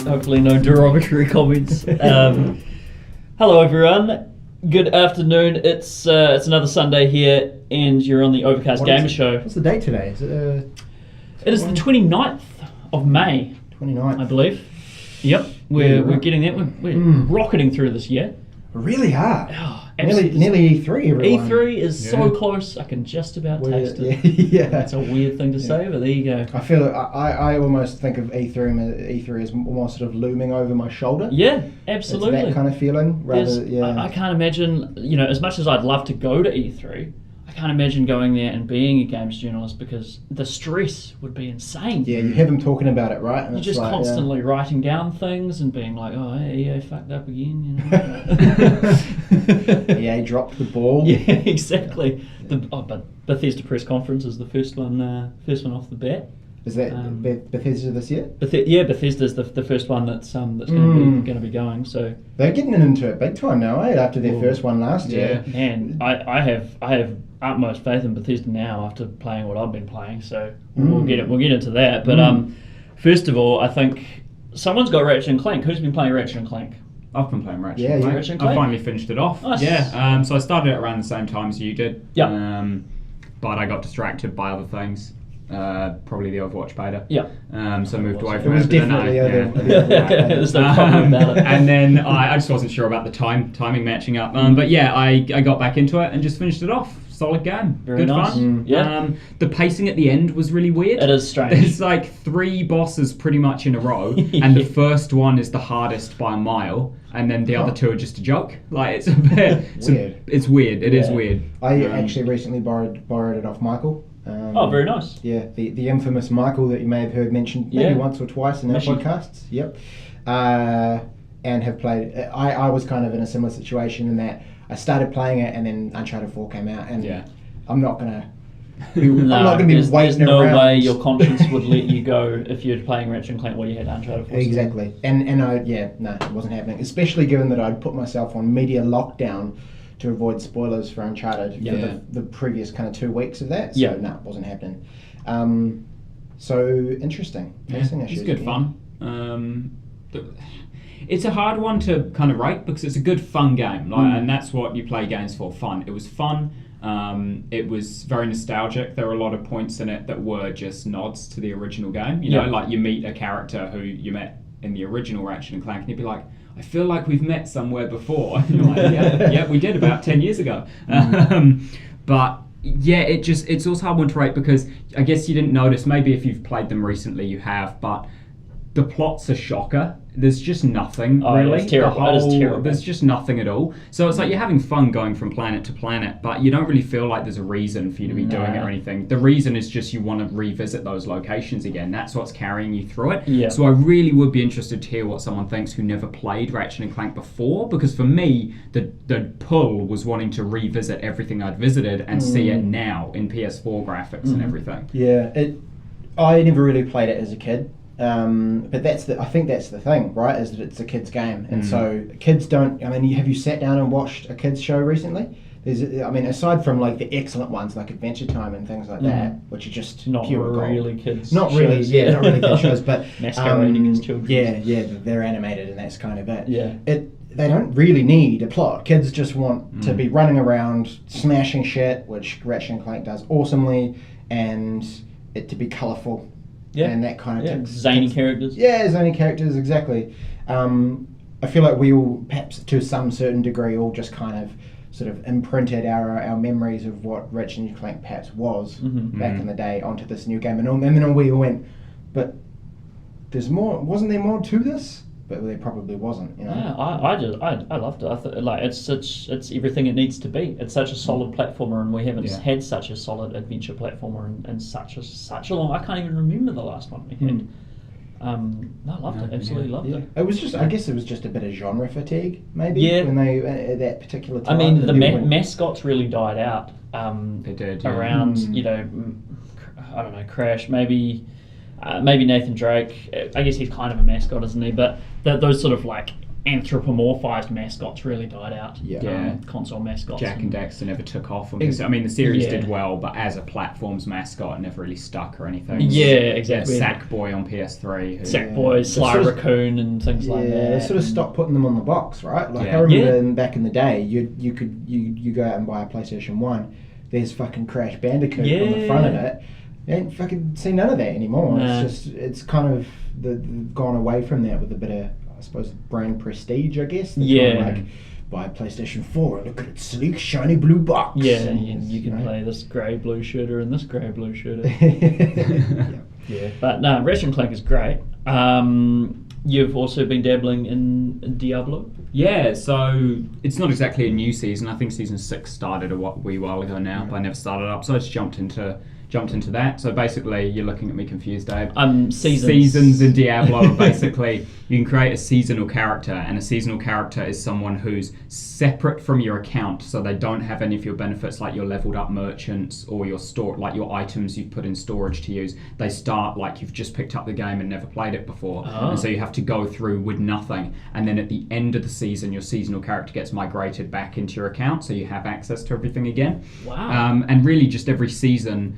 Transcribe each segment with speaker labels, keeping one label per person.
Speaker 1: Hopefully no derogatory comments. Hello everyone, good afternoon. It's another Sunday here and you're on the Overcast Gamer Show.
Speaker 2: What's the date today? Is
Speaker 1: it is the 29th of May.
Speaker 2: 29th.
Speaker 1: I believe. Yep, we're getting there. We're rocketing through this year.
Speaker 2: We really are.
Speaker 1: Oh,
Speaker 2: nearly E3, everyone.
Speaker 1: E3 is so close, I can just about taste it.
Speaker 2: Yeah.
Speaker 1: That's a weird thing to say, but there you go.
Speaker 2: I feel I almost think of E3 as more sort of looming over my shoulder.
Speaker 1: Yeah, absolutely.
Speaker 2: It's that kind of feeling.
Speaker 1: I can't imagine, as much as I'd love to go to E3, I can't imagine going there and being a games journalist because the stress would be insane.
Speaker 2: Yeah, you have them talking about it, right? And
Speaker 1: you're just constantly writing down things and being like, oh, hey, EA fucked up again.
Speaker 2: EA dropped the ball.
Speaker 1: Yeah, exactly. But Bethesda press conference is the first one off the bat.
Speaker 2: Is that Bethesda this year?
Speaker 1: Bethesda's the first one that's going to be going. So
Speaker 2: they're getting into it big time now, after their first one last year.
Speaker 1: Man, I have utmost faith in Bethesda now after playing what I've been playing. So we'll get into that. But first of all, I think someone's got Ratchet and Clank. Who's been playing Ratchet and Clank?
Speaker 3: I've been playing Ratchet.
Speaker 1: Yeah,
Speaker 3: Ratchet and Clank. I finally finished it off.
Speaker 1: Nice.
Speaker 3: Yeah. So I started it around the same time as you did.
Speaker 1: Yeah.
Speaker 3: But I got distracted by other things. Probably the Overwatch beta.
Speaker 1: Yeah.
Speaker 3: So I moved away from
Speaker 2: it. Was definitely
Speaker 1: There's no problem about it.
Speaker 3: And then I just wasn't sure about the timing matching up. But yeah, I got back into it and just finished it off. Solid game.
Speaker 1: Very
Speaker 3: Good
Speaker 1: nice.
Speaker 3: fun.
Speaker 1: Yeah.
Speaker 3: The pacing at the end was really weird.
Speaker 1: It is strange.
Speaker 3: There's like 3 bosses pretty much in a row, and the first one is the hardest by a mile, and then the other 2 are just a joke. Like it's a bit
Speaker 2: weird.
Speaker 3: It's weird. It is weird.
Speaker 2: I actually recently borrowed it off Michael.
Speaker 1: Very nice.
Speaker 2: Yeah, the infamous Michael that you may have heard mentioned maybe once or twice in our podcasts. Yep. And have played. I was kind of in a similar situation in that I started playing it and then Uncharted 4 came out and I'm not gonna be waiting
Speaker 1: there's no
Speaker 2: around.
Speaker 1: way your conscience would let you go if you're playing Ratchet and Clank while you had Uncharted 4.
Speaker 2: Exactly. And it wasn't happening. Especially given that I'd put myself on media lockdown to avoid spoilers for Uncharted for the previous kind of 2 weeks of that. So it wasn't happening. So interesting. Pacing issues.
Speaker 3: It's good fun. It's a hard one to kind of rate because it's a good fun game, and that's what you play games for, fun. It was fun. It was very nostalgic. There were a lot of points in it that were just nods to the original game. You know, like you meet a character who you met in the original Ratchet and Clank, and you'd be like, I feel like we've met somewhere before. And you're like, yeah, we did about 10 years ago. But yeah, it's also hard one to rate because I guess you didn't notice, maybe if you've played them recently you have, but the plot's a shocker. There's just nothing really.
Speaker 1: It's terrible. It is terrible.
Speaker 3: There's just nothing at all. So it's like you're having fun going from planet to planet, but you don't really feel like there's a reason for you to be doing it or anything. The reason is just you want to revisit those locations again. That's what's carrying you through it.
Speaker 1: Yeah.
Speaker 3: So I really would be interested to hear what someone thinks who never played Ratchet and Clank before, because for me, the pull was wanting to revisit everything I'd visited and see it now in PS4 graphics and everything.
Speaker 2: Yeah, I never really played it as a kid. But I think that's the thing, right? Is that it's a kid's game, and so kids don't. I mean, have you sat down and watched a kids show recently? Aside from like the excellent ones like Adventure Time and things like that, which are just
Speaker 1: not
Speaker 2: pure
Speaker 1: really
Speaker 2: gold.
Speaker 1: kids.
Speaker 2: Not really,
Speaker 1: shows.
Speaker 2: not really kids shows, but
Speaker 1: masquerading as children.
Speaker 2: Yeah, they're animated, and that's kind of it.
Speaker 1: Yeah.
Speaker 2: They don't really need a plot. Kids just want to be running around, smashing shit, which Ratchet and Clank does awesomely, and it to be colourful.
Speaker 1: Yeah.
Speaker 2: And that kind of
Speaker 1: zany characters.
Speaker 2: Yeah, zany characters, exactly. I feel like we all, perhaps to some certain degree, all just kind of sort of imprinted our memories of what Ratchet and Clank perhaps was back in the day onto this new game, and then we all went, but there's more. Wasn't there more to this? But there probably wasn't. You know.
Speaker 1: Yeah, I loved it. I thought it's everything it needs to be. It's such a solid platformer, and we haven't had such a solid adventure platformer in such a long. I can't even remember the last one we had. I loved it. Absolutely loved it.
Speaker 2: It was just, I guess, it was just a bit of genre fatigue, maybe. Yeah. When they at that particular time.
Speaker 1: I mean, the mascots really died out.
Speaker 3: They did
Speaker 1: around. I don't know, Crash, maybe Nathan Drake. I guess he's kind of a mascot, isn't he? But those sort of like anthropomorphized mascots really died out.
Speaker 3: Yeah.
Speaker 1: Console mascots.
Speaker 3: Jack and Daxter never took off. I mean, the series did well, but as a platform's mascot, it never really stuck or anything.
Speaker 1: Yeah, exactly.
Speaker 3: Sackboy on PS3.
Speaker 1: Sackboy, Sly Raccoon, and things like that.
Speaker 2: Yeah, they sort of stopped putting them on the box, right? Like I remember back in the day, you go out and buy a PlayStation 1. There's fucking Crash Bandicoot on the front of it. You ain't fucking see none of that anymore. Nah. It's kind of gone away from that with a bit of, I suppose, brand prestige, I guess. Like, buy a PlayStation 4 and look at its sleek, shiny blue box.
Speaker 1: Yeah, and you can play this grey blue shooter and this grey blue shooter. Yeah. But no, Ratchet Clank is great. You've also been dabbling in Diablo?
Speaker 3: Yeah, so it's not exactly a new season. I think season 6 started a wee while ago now, but I never started up, so I just jumped into that. So basically, you're looking at me confused, Dave. Seasons in Diablo are basically, you can create a seasonal character, and a seasonal character is someone who's separate from your account, so they don't have any of your benefits like your leveled up merchants or your your items you've put in storage to use. They start like you've just picked up the game and never played it before, and so you have to go through with nothing. And then at the end of the season, your seasonal character gets migrated back into your account, so you have access to everything again.
Speaker 1: Wow.
Speaker 3: And really, just every season.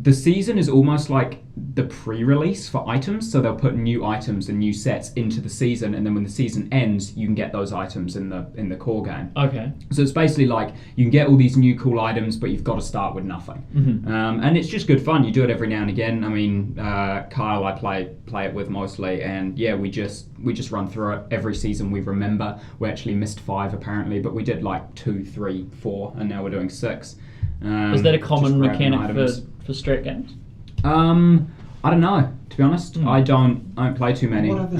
Speaker 3: The season is almost like the pre-release for items, so they'll put new items and new sets into the season, and then when the season ends, you can get those items in the core game.
Speaker 1: Okay.
Speaker 3: So it's basically like you can get all these new cool items, but you've got to start with nothing.
Speaker 1: Mm-hmm.
Speaker 3: And it's just good fun. You do it every now and again. I mean, Kyle, I play it with mostly, and yeah, we just run through it every season. We remember. We actually missed 5 apparently, but we did like 2, 3, 4, and now we're doing 6.
Speaker 1: Is that a common mechanic for strat games?
Speaker 3: I don't know, to be honest. I don't play too many.
Speaker 2: What other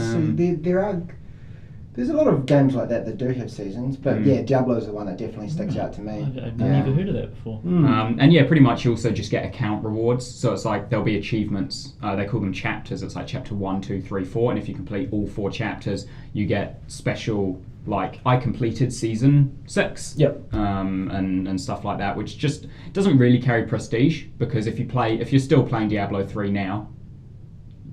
Speaker 2: there's a lot of games like that do have seasons, but yeah, Diablo's the one that definitely sticks out to me.
Speaker 1: I've never heard of that before.
Speaker 3: And yeah, pretty much you also just get account rewards. So it's like there'll be achievements. They call them chapters. It's like chapter 1, 2, 3, 4, and if you complete all 4 chapters, you get special. Like I completed season 6, and stuff like that, which just doesn't really carry prestige because if you're still playing Diablo 3 now,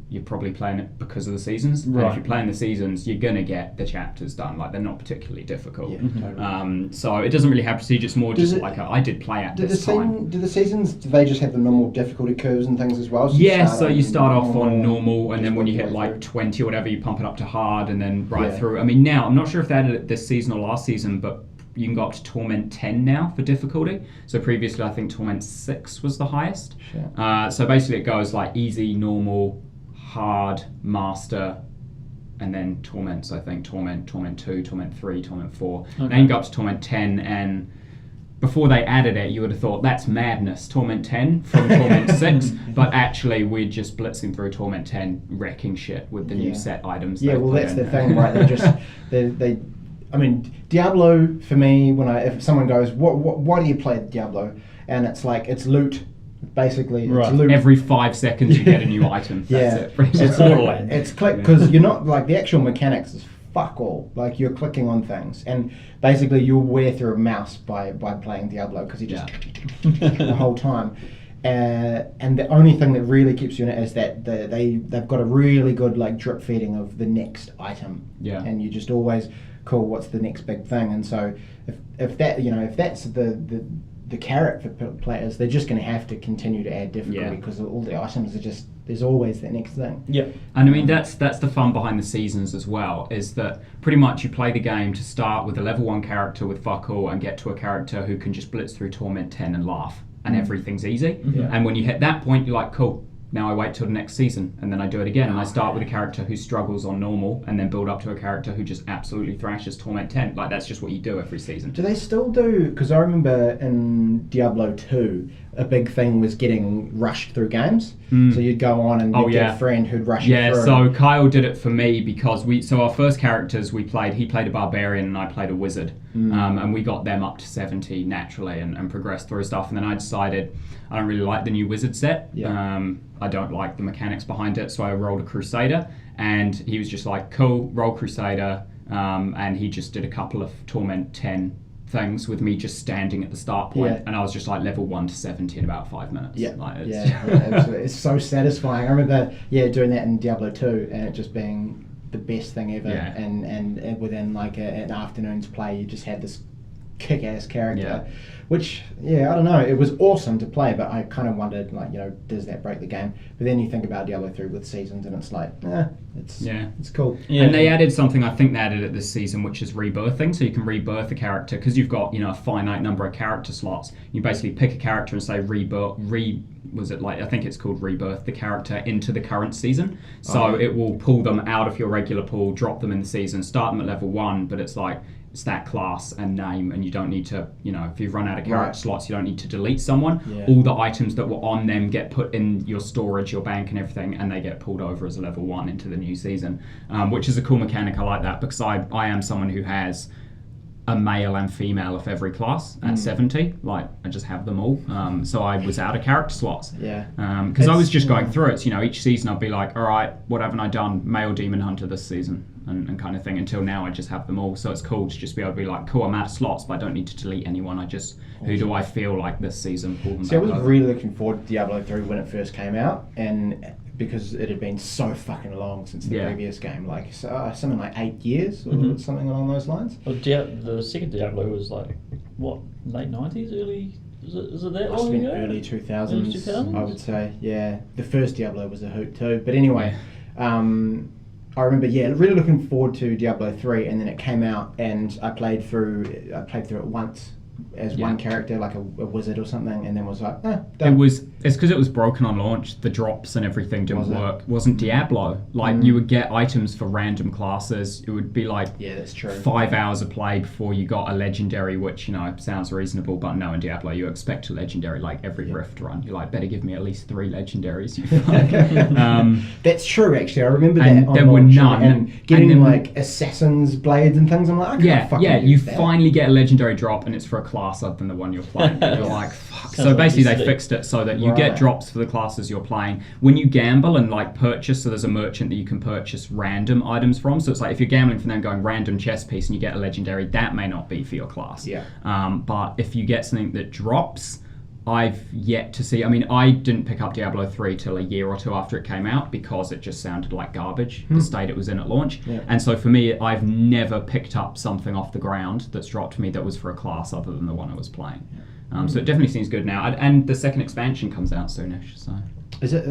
Speaker 3: you're probably playing it because of the seasons. Right. And if you're playing the seasons, you're gonna get the chapters done. Like they're not particularly difficult. Yeah, totally. So it doesn't really have prestige. It's more just like I did play at this time.
Speaker 2: Do the seasons? Do they just have the normal difficulty curves and things as well?
Speaker 3: So you start off on normal, and then when you hit like 20 or whatever, you pump it up to hard, and then through. I mean, now I'm not sure if they added it this season or last season, but you can go up to Torment 10 now for difficulty. So previously, I think Torment 6 was the highest. Sure. So basically, it goes like easy, normal, hard, master, and then torments. I think torment 2, torment 3, torment 4. Okay. Then you go up to torment 10, and before they added it, you would have thought that's madness. Torment 10 from torment 6, but actually we're just blitzing through torment 10, wrecking shit with the new set items.
Speaker 2: Yeah, well, that's the thing, right? They I mean, Diablo for me. If someone goes, why do you play Diablo? And it's like it's loot. Basically, it's loot.
Speaker 3: Every 5 seconds you get a new item. That's it.
Speaker 2: It's click because you're not like the actual mechanics is fuck all. Like you're clicking on things, and basically you'll wear through a mouse by playing Diablo because you just the whole time. And the only thing that really keeps you in it is that they've got a really good like drip feeding of the next item. Yeah. And you just always cool. What's the next big thing? And so if that's the carrot for players, they're just going to have to continue to add difficulty because all the items are just there's always that next thing.
Speaker 3: Yeah, and I mean that's the fun behind the seasons as well. Is that pretty much you play the game to start with a level 1 character with fuck all and get to a character who can just blitz through Torment 10 and laugh, and everything's easy. Yeah. And when you hit that point, you're like, cool. Now I wait till the next season, and then I do it again, and I start with a character who struggles on normal, and then build up to a character who just absolutely thrashes Torment 10. Like, that's just what you do every season.
Speaker 2: Do they still do... Because I remember in Diablo 2, a big thing was getting rushed through games. So you'd go on and you'd get a friend who'd rush you through.
Speaker 3: Yeah, so Kyle did it for me because our first characters we played, he played a barbarian and I played a wizard. And we got them up to 70 naturally and progressed through stuff. And then I decided I don't really like the new wizard set. Yeah. I don't like the mechanics behind it, so I rolled a Crusader, and he was just like, cool, roll Crusader, and he just did a couple of Torment 10 things with me just standing at the start point, and I was just like level 1 to 70 in about 5 minutes.
Speaker 2: Yeah, absolutely. It's so satisfying. I remember, doing that in Diablo 2, and it just being the best thing ever,
Speaker 3: Yeah.
Speaker 2: and within like an afternoon's play, you just had this kick-ass character, which I don't know, it was awesome to play, but I kind of wondered, like, does that break the game? But then you think about Diablo 3 with seasons, and it's like, it's cool.
Speaker 3: Yeah. And they added something, I think they added it this season, which is rebirthing. So you can rebirth a character because you've got a finite number of character slots. You basically pick a character and say I think it's called rebirth the character into the current season. So it will pull them out of your regular pool, drop them in the season, start them at level 1, but it's like it's that class and name, and you don't need to, if you've run out of character slots, you don't need to delete someone. All the items that were on them get put in your storage, your bank and everything, and they get pulled over as a level 1 into the new season, which is a cool mechanic. I like that because I am someone who has a male and female of every class at 70. Like, I just have them all. So I was out of character slots. Because I was just going through it. So, each season I'd be like, all right, what haven't I done? Male demon hunter this season. And kind of thing. Until now, I just have them all. So it's cool to just be able to be like, cool, I'm out of slots, but I don't need to delete anyone. I just, who do I feel like this season? Pull them
Speaker 2: See, I
Speaker 3: back
Speaker 2: was
Speaker 3: over.
Speaker 2: really looking forward to Diablo 3 when it first came out, and because it had been so fucking long since the previous game, like something like 8 years or something along those lines.
Speaker 1: Well, the second Diablo was like, what, late 90s, early? Is it that
Speaker 2: Must
Speaker 1: long
Speaker 2: have been
Speaker 1: ago?
Speaker 2: early 2000s,
Speaker 1: Early 2000s?
Speaker 2: I would say. Yeah, the first Diablo was a hoot too. But anyway, I remember, really looking forward to Diablo 3, and then it came out, and I played through it once as one character, like a wizard or something, and then was like, done.
Speaker 3: It's because it was broken on launch. The drops and everything didn't work. It wasn't Diablo. Like, you would get items for random classes. It would be like
Speaker 2: that's true.
Speaker 3: 5 hours of play before you got a legendary, which, sounds reasonable, but no, in Diablo, you expect a legendary like every rift run. You're like, better give me at least 3 legendaries, you fuck.
Speaker 2: That's true, actually. I remember
Speaker 3: and
Speaker 2: that on
Speaker 3: there were
Speaker 2: launch,
Speaker 3: none.
Speaker 2: and getting
Speaker 3: and then,
Speaker 2: like assassin's blades and things. I'm like, I can't fucking
Speaker 3: you
Speaker 2: use that.
Speaker 3: finally get a legendary drop, and it's for a class other than the one you're playing. And you're like, fuck. So basically, they fixed it so that you get drops for the classes you're playing. When you gamble and like purchase, so there's a merchant that you can purchase random items from. So it's like if you're gambling for them going random chess piece and you get a legendary, that may not be for your class. But if you get something that drops, I've yet to see. I mean, I didn't pick up Diablo 3 till a year or two after it came out because it just sounded like garbage, the state it was in at launch. And so for me, I've never picked up something off the ground that's dropped me that was for a class other than the one I was playing. So it definitely seems good now. And the second expansion comes out soonish. So
Speaker 2: is it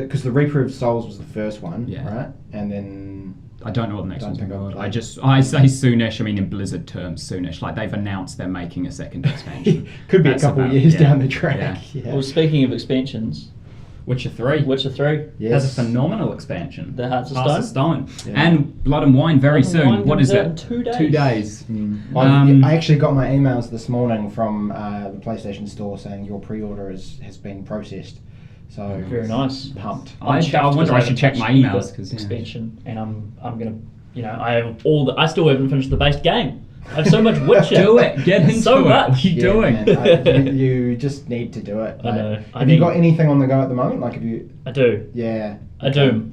Speaker 2: because the Reaper of Souls was the first one, right? And then
Speaker 3: I don't know what the next one's called. I say soonish. I mean in Blizzard terms, soonish. Like they've announced they're making a second expansion.
Speaker 2: Could be a couple of years down the track.
Speaker 1: Well, speaking of expansions,
Speaker 3: Witcher 3 has a phenomenal expansion.
Speaker 1: The Hearts of Stone.
Speaker 3: And Blood and Wine very soon. What is it?
Speaker 1: In 2 days.
Speaker 3: 2 days.
Speaker 2: I actually got my emails this morning from the PlayStation Store saying your pre-order has been processed. So
Speaker 1: very nice.
Speaker 2: Pumped.
Speaker 3: I wonder I should check my emails because
Speaker 1: expansion, and I'm gonna, I have I still haven't finished the base game. I have so much Witcher.
Speaker 3: Do it. Get into
Speaker 1: so
Speaker 3: it.
Speaker 1: much.
Speaker 3: What are you doing?
Speaker 2: Man, you just need to do it.
Speaker 1: I know.
Speaker 2: Have you got anything on the go at the moment? Like, have you?
Speaker 1: I do.
Speaker 2: Yeah.
Speaker 1: I do.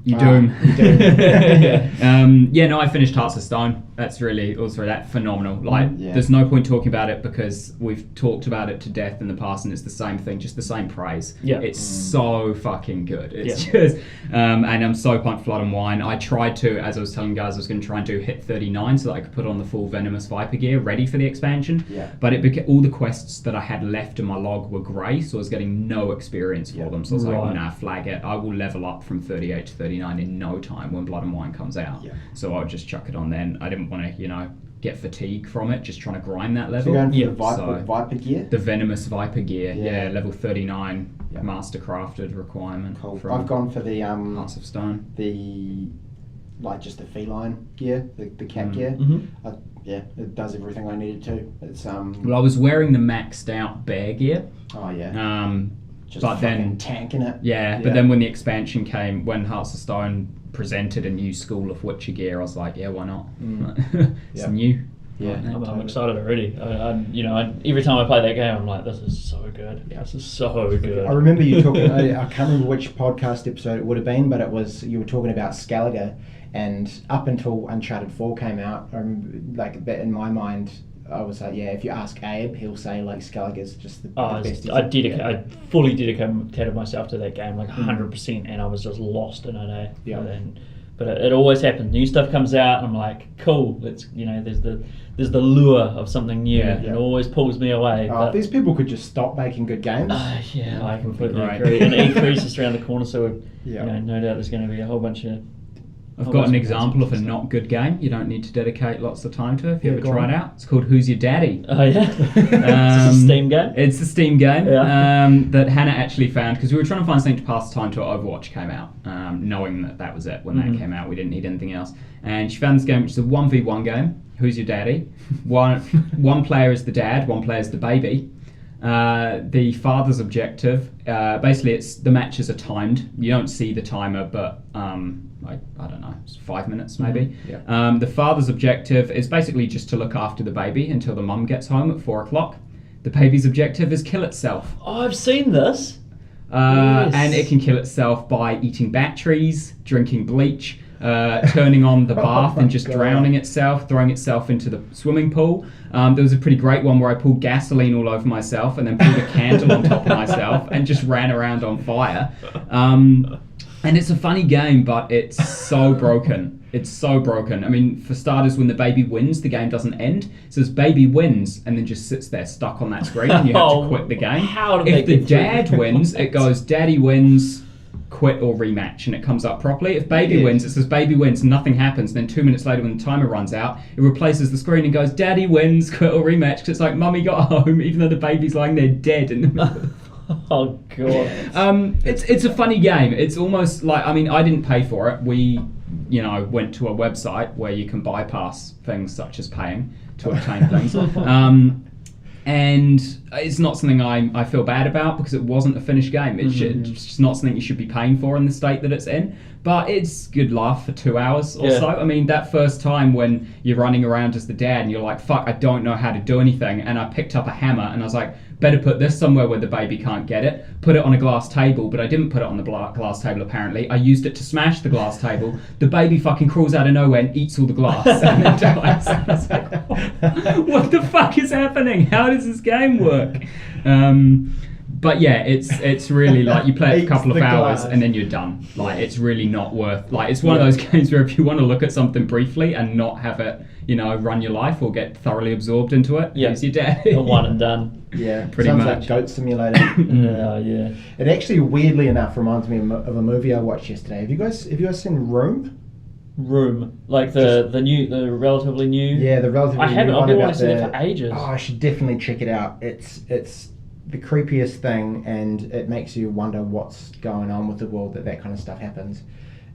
Speaker 3: You doom.
Speaker 2: Yeah.
Speaker 3: No, I finished Hearts of Stone. That's really also that phenomenal. Like, there's no point talking about it because we've talked about it to death in the past, and it's the same thing, just the same praise.
Speaker 1: Yeah,
Speaker 3: it's so fucking good. It's just, and I'm so pumped for Blood and Wine. I tried to, as I was telling you guys, I was going to try and do hit 39 so that I could put on the full Venomous Viper gear ready for the expansion.
Speaker 2: Yeah.
Speaker 3: But all the quests that I had left in my log were grey, so I was getting no experience for them. So I was like, nah, flag it. I will level up from 38 to 39 in no time when Blood and Wine comes out. Yeah. So I'll just chuck it on then. I didn't want to, get fatigue from it, just trying to grind that level.
Speaker 2: So you're going for the Viper gear?
Speaker 3: The Venomous Viper gear, level 39, mastercrafted requirement.
Speaker 2: Cool. I've gone for the
Speaker 3: Hearts of Stone.
Speaker 2: Just the feline gear, the cat gear.
Speaker 1: Mm-hmm.
Speaker 2: It does everything I needed to. It's
Speaker 3: Well, I was wearing the maxed out bear gear.
Speaker 2: Oh yeah. Just
Speaker 3: but then
Speaker 2: tanking it.
Speaker 3: Yeah, but then when the expansion came, when Hearts of Stone presented a new school of Witcher gear, I was like, yeah, why not? It's new.
Speaker 2: Yeah,
Speaker 1: I'm excited already. Every time I play that game, I'm like, this is so good. Yeah. This is so good.
Speaker 2: I remember you talking. I can't remember which podcast episode it would have been, but you were talking about Skellige, and up until Uncharted 4 came out, I remember, in my mind, I was like, if you ask Abe, he'll say Skellige is just the best.
Speaker 1: I fully dedicated myself to that game, 100%, and I was just lost in it. And But it always happens. New stuff comes out, and I'm like, cool. It's there's the lure of something new. It always pulls me away.
Speaker 2: If these people could just stop making good games.
Speaker 1: Yeah, I completely agree. And E3 is just around the corner, so no doubt there's going to be a whole bunch of.
Speaker 3: I've got an example of a not good game you don't need to dedicate lots of time to if you ever try it out. It's called Who's Your Daddy?
Speaker 1: Oh, yeah? It's a Steam game?
Speaker 3: It's a Steam game that Hannah actually found because we were trying to find something to pass the time till Overwatch came out, knowing that was it when that came out. We didn't need anything else. And she found this game, which is a 1v1 game. Who's Your Daddy? One player is the dad, one player is the baby. The father's objective, basically the matches are timed. You don't see the timer, but I don't know, it's 5 minutes maybe. The father's objective is basically just to look after the baby until the mum gets home at 4 o'clock. The baby's objective is kill itself.
Speaker 1: Oh, I've seen this.
Speaker 3: Yes. And it can kill itself by eating batteries, drinking bleach, turning on the bath and just drowning itself, throwing itself into the swimming pool. There was a pretty great one where I pulled gasoline all over myself and then pulled a candle on top of myself and just ran around on fire. And it's a funny game, but it's so broken. It's so broken. I mean, for starters, when the baby wins, the game doesn't end. It says baby wins and then just sits there stuck on that screen and you have to quit the game. If the dad wins, it goes daddy wins, quit or rematch, and it comes up properly. If baby wins, it says baby wins, nothing happens. Then 2 minutes later, when the timer runs out, it replaces the screen and goes daddy wins, quit or rematch, because it's like mummy got home even though the baby's lying there dead in the middle.
Speaker 1: Oh god.
Speaker 3: It's a funny game. It's almost like, I mean, I didn't pay for it. We went to a website where you can bypass things such as paying to obtain things. And it's not something I feel bad about because it wasn't a finished game. It's just not something you should be paying for in the state that it's in. But it's good laugh for 2 hours or so. I mean, that first time when you're running around as the dad and you're like, fuck, I don't know how to do anything. And I picked up a hammer and I was like, better put this somewhere where the baby can't get it. Put it on a glass table, but I didn't put it on the glass table apparently. I used it to smash the glass table. The baby fucking crawls out of nowhere and eats all the glass and then dies. I was like, what the fuck is happening? How does this game work? But yeah, it's really like you play it for a couple of hours and then you're done. Like it's really not worth. Like it's one of those games where if you want to look at something briefly and not have it, run your life or get thoroughly absorbed into it, use your daddy.
Speaker 1: One and done.
Speaker 2: Yeah,
Speaker 3: pretty
Speaker 2: sounds
Speaker 3: much.
Speaker 2: like Goat Simulator.
Speaker 1: Yeah.
Speaker 2: It actually, weirdly enough, reminds me of a movie I watched yesterday. Have you guys seen Room?
Speaker 1: Room, like the relatively new.
Speaker 2: Yeah, the relatively new.
Speaker 1: I haven't. I've been wanting to see it for ages.
Speaker 2: Oh, I should definitely check it out. It's the creepiest thing, and it makes you wonder what's going on with the world that kind of stuff happens.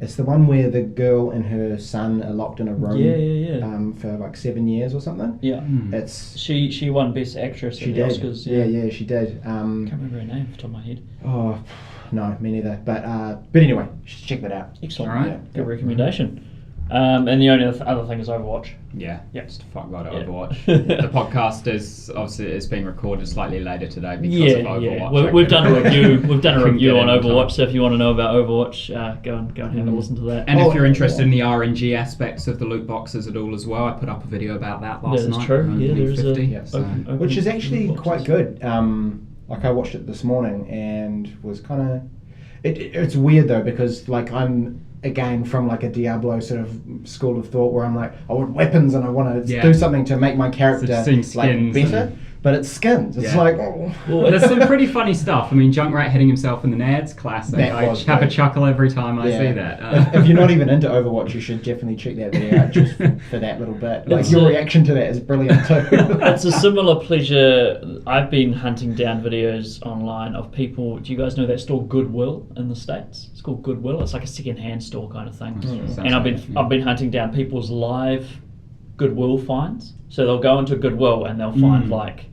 Speaker 2: It's the one where the girl and her son are locked in a room for like 7 years or something.
Speaker 1: Yeah.
Speaker 2: It's
Speaker 1: she won Best Actress at the Oscars.
Speaker 2: Yeah, she did.
Speaker 1: I can't remember her name off the top of my head.
Speaker 2: Oh, no, me neither. But anyway, just check that out.
Speaker 1: Excellent.
Speaker 3: All right.
Speaker 1: Yeah, good recommendation. And the only other thing is Overwatch.
Speaker 3: Yeah, just fuck about Overwatch. The podcast is obviously it's being recorded slightly later today because of Overwatch.
Speaker 1: We've done a review. We've done a review on Overwatch. So if you want to know about Overwatch, go and have a listen to that.
Speaker 3: And if you're interested in the RNG aspects of the loot boxes at all as well, I put up a video about that last night.
Speaker 1: That's true. Yeah, there's
Speaker 3: 50,
Speaker 1: open
Speaker 2: which is actually quite good. Like I watched it this morning and was kind of. It's weird though because like I'm. Again, from like a Diablo sort of school of thought where I'm like, I want weapons and I want to do something to make my character like better. But it's skins. It's like, oh.
Speaker 3: Well, there's some pretty funny stuff. I mean, Junkrat hitting himself in the nads, classic. I have a chuckle every time I see that.
Speaker 2: If you're not even into Overwatch, you should definitely check that video out just for that little bit. Like your reaction to that is brilliant too.
Speaker 1: It's a similar pleasure. I've been hunting down videos online of people. Do you guys know that store Goodwill in the States? It's called Goodwill. It's like a second-hand store kind of thing. And I've been hunting down people's live Goodwill finds. So they'll go into Goodwill and they'll find like,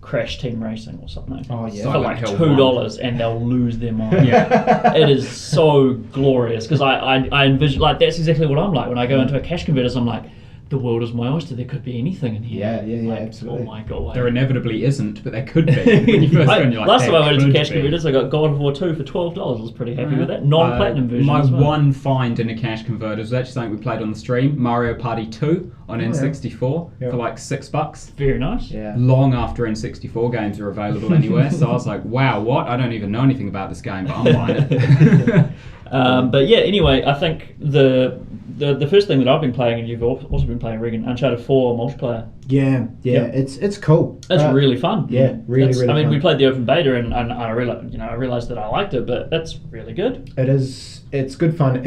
Speaker 1: Crash Team Racing or something.
Speaker 2: Oh yeah.
Speaker 1: For like $2 and they'll lose their mind. It is so glorious because I envision like that's exactly what I'm like when I go into a cash converters. I'm like, the world is my oyster. There could be anything in here.
Speaker 2: Yeah,
Speaker 1: like,
Speaker 2: absolutely.
Speaker 1: Oh my god.
Speaker 3: There inevitably isn't, but there could be. When you first go and you're like,
Speaker 1: last time I went into cash converters, I got God of War 2 for $12. I was pretty happy with that. Non-platinum version.
Speaker 3: My
Speaker 1: as well.
Speaker 3: one find in a cash converter was actually something we played on the stream, Mario Party 2 on N64 for like $6.
Speaker 1: Very nice.
Speaker 2: Yeah.
Speaker 3: Long after N64 games are available anywhere, so I was like, wow, what? I don't even know anything about this game, but I'm buying it.
Speaker 1: But yeah, anyway, I think the first thing that I've been playing, and you've also been playing, Reagan, Uncharted 4 multiplayer.
Speaker 2: Yeah, it's cool.
Speaker 1: It's really fun.
Speaker 2: Yeah, really
Speaker 1: I mean,
Speaker 2: fun.
Speaker 1: we played the open beta, and I realized that I liked it, but it's really good.
Speaker 2: It is. It's good fun.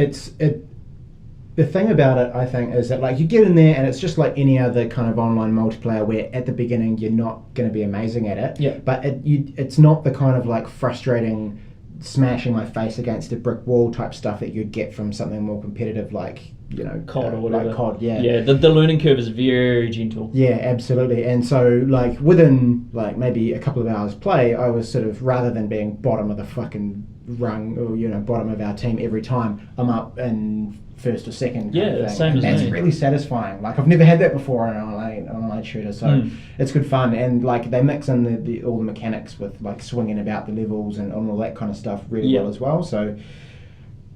Speaker 2: The thing about it, I think, is that like you get in there and it's just like any other kind of online multiplayer where at the beginning you're not going to be amazing at it.
Speaker 1: Yeah.
Speaker 2: But it's not the kind of like frustrating, smashing my face against a brick wall type stuff that you'd get from something more competitive like,
Speaker 1: COD or whatever.
Speaker 2: Like COD, yeah.
Speaker 1: Yeah, the learning curve is very gentle.
Speaker 2: Yeah, absolutely. And so, like, within, like, maybe a couple of hours play, I was sort of, rather than being bottom of the fucking rung or, bottom of our team every time, I'm up in first or second kind of thing.
Speaker 1: Same as me.
Speaker 2: That's really satisfying. Like, I've never had that before on an online shooter, so it's good fun. And, like, they mix in all the mechanics with, like, swinging about the levels and all that kind of stuff really well as well. So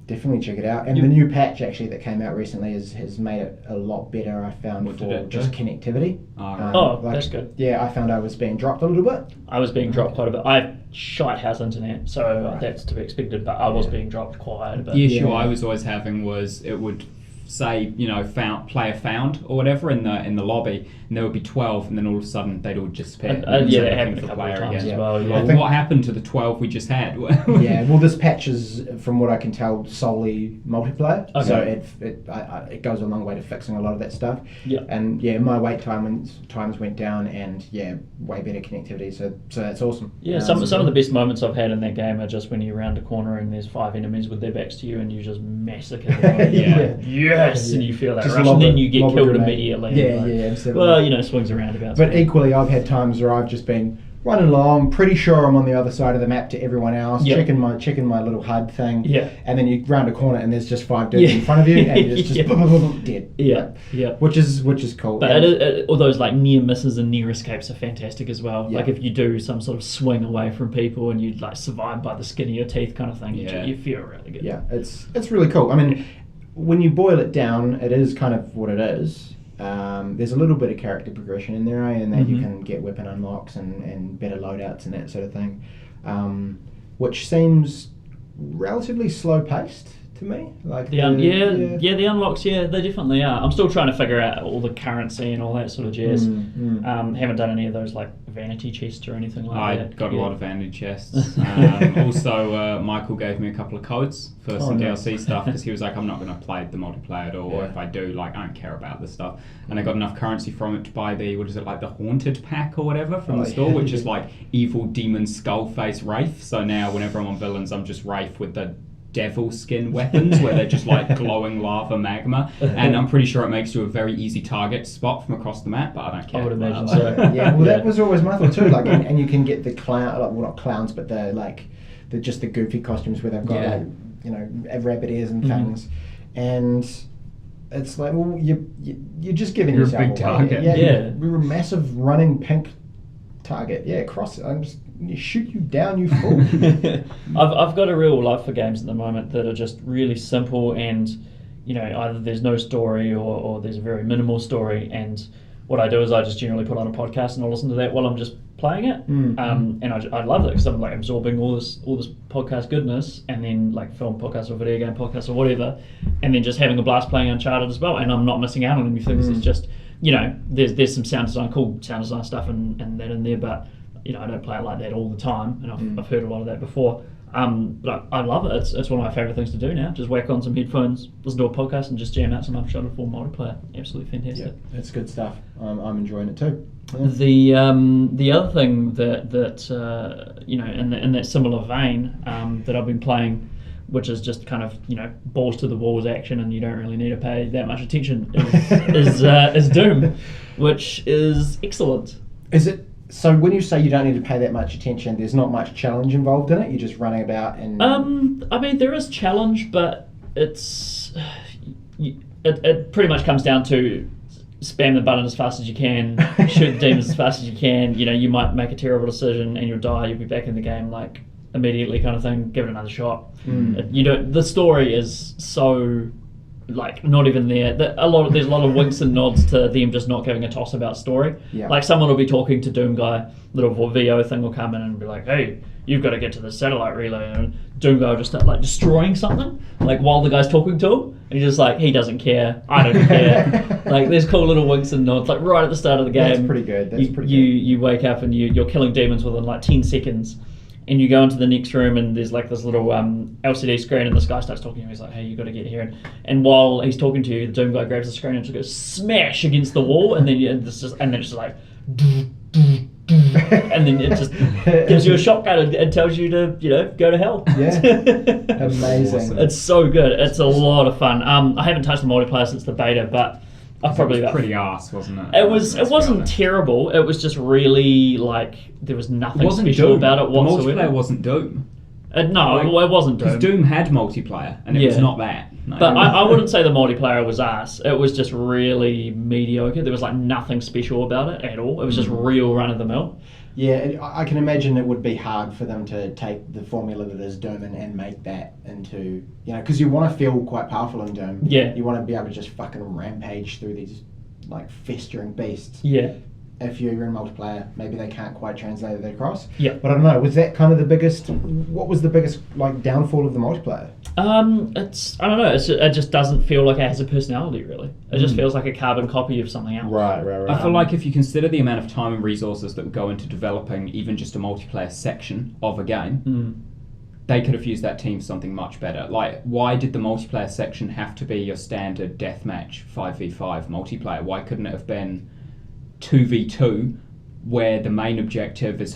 Speaker 2: definitely check it out. And the new patch actually that came out recently has made it a lot better, I found, for just connectivity.
Speaker 1: That's good.
Speaker 2: Yeah, I found I was being dropped a little bit.
Speaker 1: I was being dropped quite a bit. I have shite house internet, so that's to be expected, but I was being dropped quite a bit.
Speaker 3: The issue I was always having was it would say, player found or whatever in the lobby, and there would be 12, and then all of a sudden they'd all disappear.
Speaker 1: That happened a couple of times as well. Yeah.
Speaker 3: What happened to the 12 we just had?
Speaker 2: Well, this patch is, from what I can tell, solely multiplayer.
Speaker 1: Okay.
Speaker 2: So it goes a long way to fixing a lot of that stuff.
Speaker 1: Yeah.
Speaker 2: And my wait times went down, and way better connectivity. So that's awesome.
Speaker 1: Yeah, some of the best moments I've had in that game are just when you round a corner and there's 5 enemies with their backs to you, and you just massacre them. Yes, and you feel that rush, and then you get killed immediately.
Speaker 2: Yeah, absolutely.
Speaker 1: Well, swings and roundabouts.
Speaker 2: But equally, I've had times where I've just been running along, pretty sure I'm on the other side of the map to everyone else, checking my little HUD thing, and then you round a corner and there's just 5 dudes in front of you, and it's just dead.
Speaker 1: Yeah.
Speaker 2: Which is cool.
Speaker 1: But all those like near misses and near escapes are fantastic as well.
Speaker 2: Yeah.
Speaker 1: Like if you do some sort of swing away from people and you like survive by the skin of your teeth kind of thing, you feel really good.
Speaker 2: Yeah, it's really cool. I mean, when you boil it down, it is kind of what it is. There's a little bit of character progression in there, in that you can get weapon unlocks and better loadouts and that sort of thing, which seems relatively slow paced to me. Like
Speaker 1: the unlocks, they definitely are. I'm still trying to figure out all the currency and all that sort of jazz. Haven't done any of those like vanity chests or anything like that.
Speaker 3: I got a lot of vanity chests. Also, Michael gave me a couple of codes for some DLC stuff, because he was like, I'm not going to play the multiplayer at all, or if I do, like, I don't care about this stuff. And I got enough currency from it to buy the Haunted Pack or whatever from the store, which is like evil demon skull face Wraith. So now whenever I'm on villains, I'm just Wraith with the devil skin weapons where they're just like glowing lava magma, and I'm pretty sure it makes you a very easy target spot from across the map, but I don't care.
Speaker 1: I would imagine so.
Speaker 2: That was always my thought too, like, and you can get the not clowns, but the goofy costumes where they've got rabbit ears and things, and it's like, well, you're just giving
Speaker 3: you're
Speaker 2: yourself
Speaker 3: a big target.
Speaker 2: You're a massive running pink target. I'm just shoot you down, you fool.
Speaker 1: I've got a real love for games at the moment that are just really simple, and either there's no story or there's a very minimal story, and what I do is I just generally put on a podcast and I'll listen to that while I'm just playing it. And I love it because I'm like absorbing all this podcast goodness, and then like film podcast or video game podcast or whatever, and then just having a blast playing Uncharted as well, and I'm not missing out on anything because it's just there's some cool sound design stuff and that in there, but I don't play it like that all the time, and I've heard a lot of that before. But I love it. It's one of my favourite things to do now. Just whack on some headphones, listen to a podcast, and just jam out some Uncharted 4 multiplayer. Absolutely fantastic.
Speaker 2: Yeah, it's good stuff. I'm enjoying it too.
Speaker 1: Yeah. The other thing that in that similar vein that I've been playing, which is just kind of balls to the walls action, and you don't really need to pay that much attention, is Doom, which is excellent.
Speaker 2: Is it? So when you say you don't need to pay that much attention, there's not much challenge involved in it? You're just running about and...
Speaker 1: I mean, there is challenge, but it pretty much comes down to spam the button as fast as you can, shoot the demons as fast as you can. You might make a terrible decision and you'll die, you'll be back in the game like immediately kind of thing, give it another shot. The story is so like not even there. There's a lot of winks and nods to them just not giving a toss about story.
Speaker 2: Yeah.
Speaker 1: Like someone will be talking to Doom Guy, little VO thing will come in and be like, "Hey, you've got to get to the satellite relay," and Doom Guy will just start like destroying something, like while the guy's talking to him, and he's just like, he doesn't care, I don't care. Like there's cool little winks and nods, like right at the start of the game.
Speaker 2: That's pretty good.
Speaker 1: You wake up and you're killing demons within like 10 seconds. And you go into the next room and there's like this little LCD screen and this guy starts talking to you. He's like, "Hey, you got to get here." And while he's talking to you, the Doom Guy grabs the screen and just goes smash against the wall, and then it's just like, and then it just gives you a shotgun and tells you to go to hell.
Speaker 2: Yeah, amazing.
Speaker 1: It's so good. It's a lot of fun. I haven't touched the multiplayer since the beta, but I've probably
Speaker 3: was pretty arse, wasn't it?
Speaker 1: It wasn't terrible. It was just really like there was nothing special
Speaker 3: Doom.
Speaker 1: about it whatsoever.
Speaker 3: The multiplayer wasn't Doom.
Speaker 1: No, it wasn't Doom.
Speaker 3: Because Doom had multiplayer, and it was not that. No.
Speaker 1: But I wouldn't say the multiplayer was ass. It was just really mediocre. There was like nothing special about it at all. It was just real run of the mill.
Speaker 2: Yeah, I can imagine it would be hard for them to take the formula that is Doom and make that into, because you want to feel quite powerful in Doom.
Speaker 1: Yeah.
Speaker 2: You want to be able to just fucking rampage through these, like, festering beasts.
Speaker 1: Yeah.
Speaker 2: If you're in multiplayer, maybe they can't quite translate it across.
Speaker 1: Yeah.
Speaker 2: But I don't know, was that kind of what was the biggest, like, downfall of the multiplayer?
Speaker 1: I don't know. It just doesn't feel like it has a personality, really. It just feels like a carbon copy of something else.
Speaker 2: Right.
Speaker 3: I feel like if you consider the amount of time and resources that would go into developing even just a multiplayer section of a game, they could have used that team for something much better. Like, why did the multiplayer section have to be your standard deathmatch 5v5 multiplayer? Why couldn't it have been 2v2, where the main objective is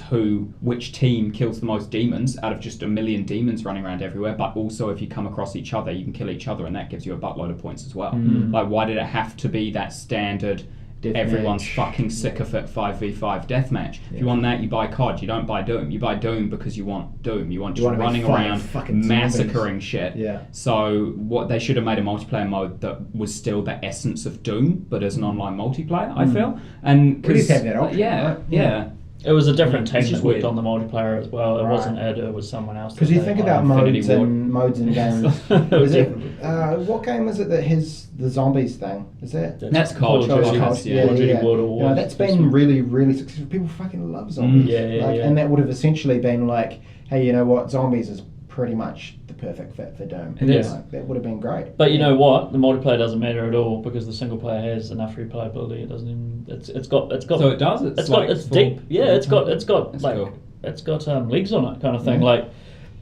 Speaker 3: which team kills the most demons out of just a million demons running around everywhere, but also if you come across each other, you can kill each other, and that gives you a buttload of points as well. Like, why did it have to be that standard everyone's fucking sick of it 5v5 deathmatch? If you want that, you buy COD. You don't buy Doom. You buy Doom because you want Doom. You want just running around massacring shit.
Speaker 2: Yeah.
Speaker 3: So what they should have made a multiplayer mode that was still the essence of Doom, but as an online multiplayer, I feel. And
Speaker 2: We just have that option, right?
Speaker 3: Yeah.
Speaker 1: It was a different team
Speaker 3: It's
Speaker 1: that
Speaker 3: just
Speaker 1: worked
Speaker 3: weird.
Speaker 1: on the multiplayer as well. It wasn't Ed, it was someone else.
Speaker 2: Because you think about modes and games.
Speaker 1: Was it?
Speaker 2: What game is it that has the zombies thing? Is that?
Speaker 3: That's COD.
Speaker 1: Call of Duty.
Speaker 3: COD, yeah.
Speaker 1: Call of Duty World of War.
Speaker 2: That's been really, really successful. People fucking love zombies.
Speaker 1: Yeah.
Speaker 2: And that would have essentially been like, hey, you know what? Zombies is pretty much the perfect fit for Doom.
Speaker 3: It is.
Speaker 2: Like, that would have been great.
Speaker 1: But you know what? The multiplayer doesn't matter at all because the single player has enough replayability. It doesn't even. It's got.
Speaker 3: So it does.
Speaker 1: It's deep. Yeah. It's got
Speaker 3: That's
Speaker 1: like
Speaker 3: cool.
Speaker 1: it's got legs on it, kind of thing. Like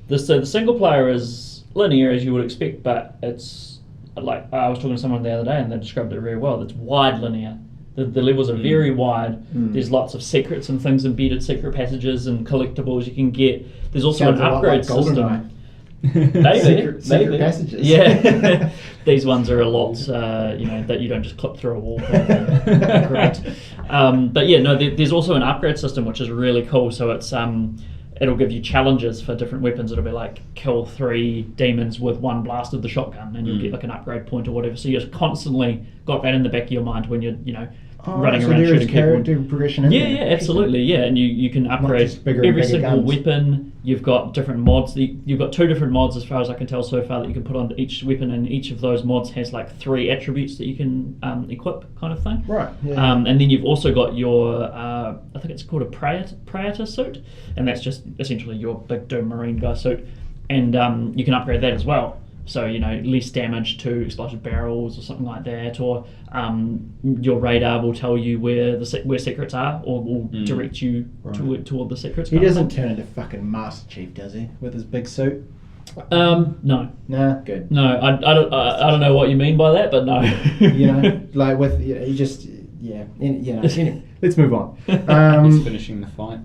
Speaker 1: the single player is linear as you would expect, but it's like I was talking to someone the other day and they described it very well. It's wide linear. The levels are very wide. There's lots of secrets and things embedded, secret passages and collectibles you can get. There's also
Speaker 2: Sounds
Speaker 1: an
Speaker 2: a lot
Speaker 1: upgrade
Speaker 2: like
Speaker 1: system.
Speaker 2: GoldenEye.
Speaker 1: Maybe.
Speaker 2: Secret passages.
Speaker 1: Yeah. These ones are a lot, that you don't just clip through a wall. Great. But yeah, no, there's also an upgrade system which is really cool. So it's it'll give you challenges for different weapons. It'll be like kill 3 demons with 1 blast of the shotgun, and you'll get like an upgrade point or whatever. So you've constantly got that in the back of your mind when you're running around shooting
Speaker 2: character
Speaker 1: people.
Speaker 2: progression in there.
Speaker 1: Yeah, absolutely, yeah. And you can upgrade every single weapon. You've got different mods. You've got 2 different mods as far as I can tell so far that you can put on each weapon, and each of those mods has like 3 attributes that you can equip, kind of thing.
Speaker 2: Right. Yeah.
Speaker 1: And then you've also got your, I think it's called a Praetor suit, and that's just essentially your big Doom Marine guy suit. And you can upgrade that as well. So, less damage to explosive barrels or something like that, or your radar will tell you where secrets are, or will direct you toward the secrets.
Speaker 2: He doesn't turn into fucking Master Chief, does he? With his big suit?
Speaker 1: No.
Speaker 2: Nah, good.
Speaker 1: No, I don't know what you mean by that, but no.
Speaker 2: Like with, he just, anyway, let's move on.
Speaker 3: He's finishing the fight.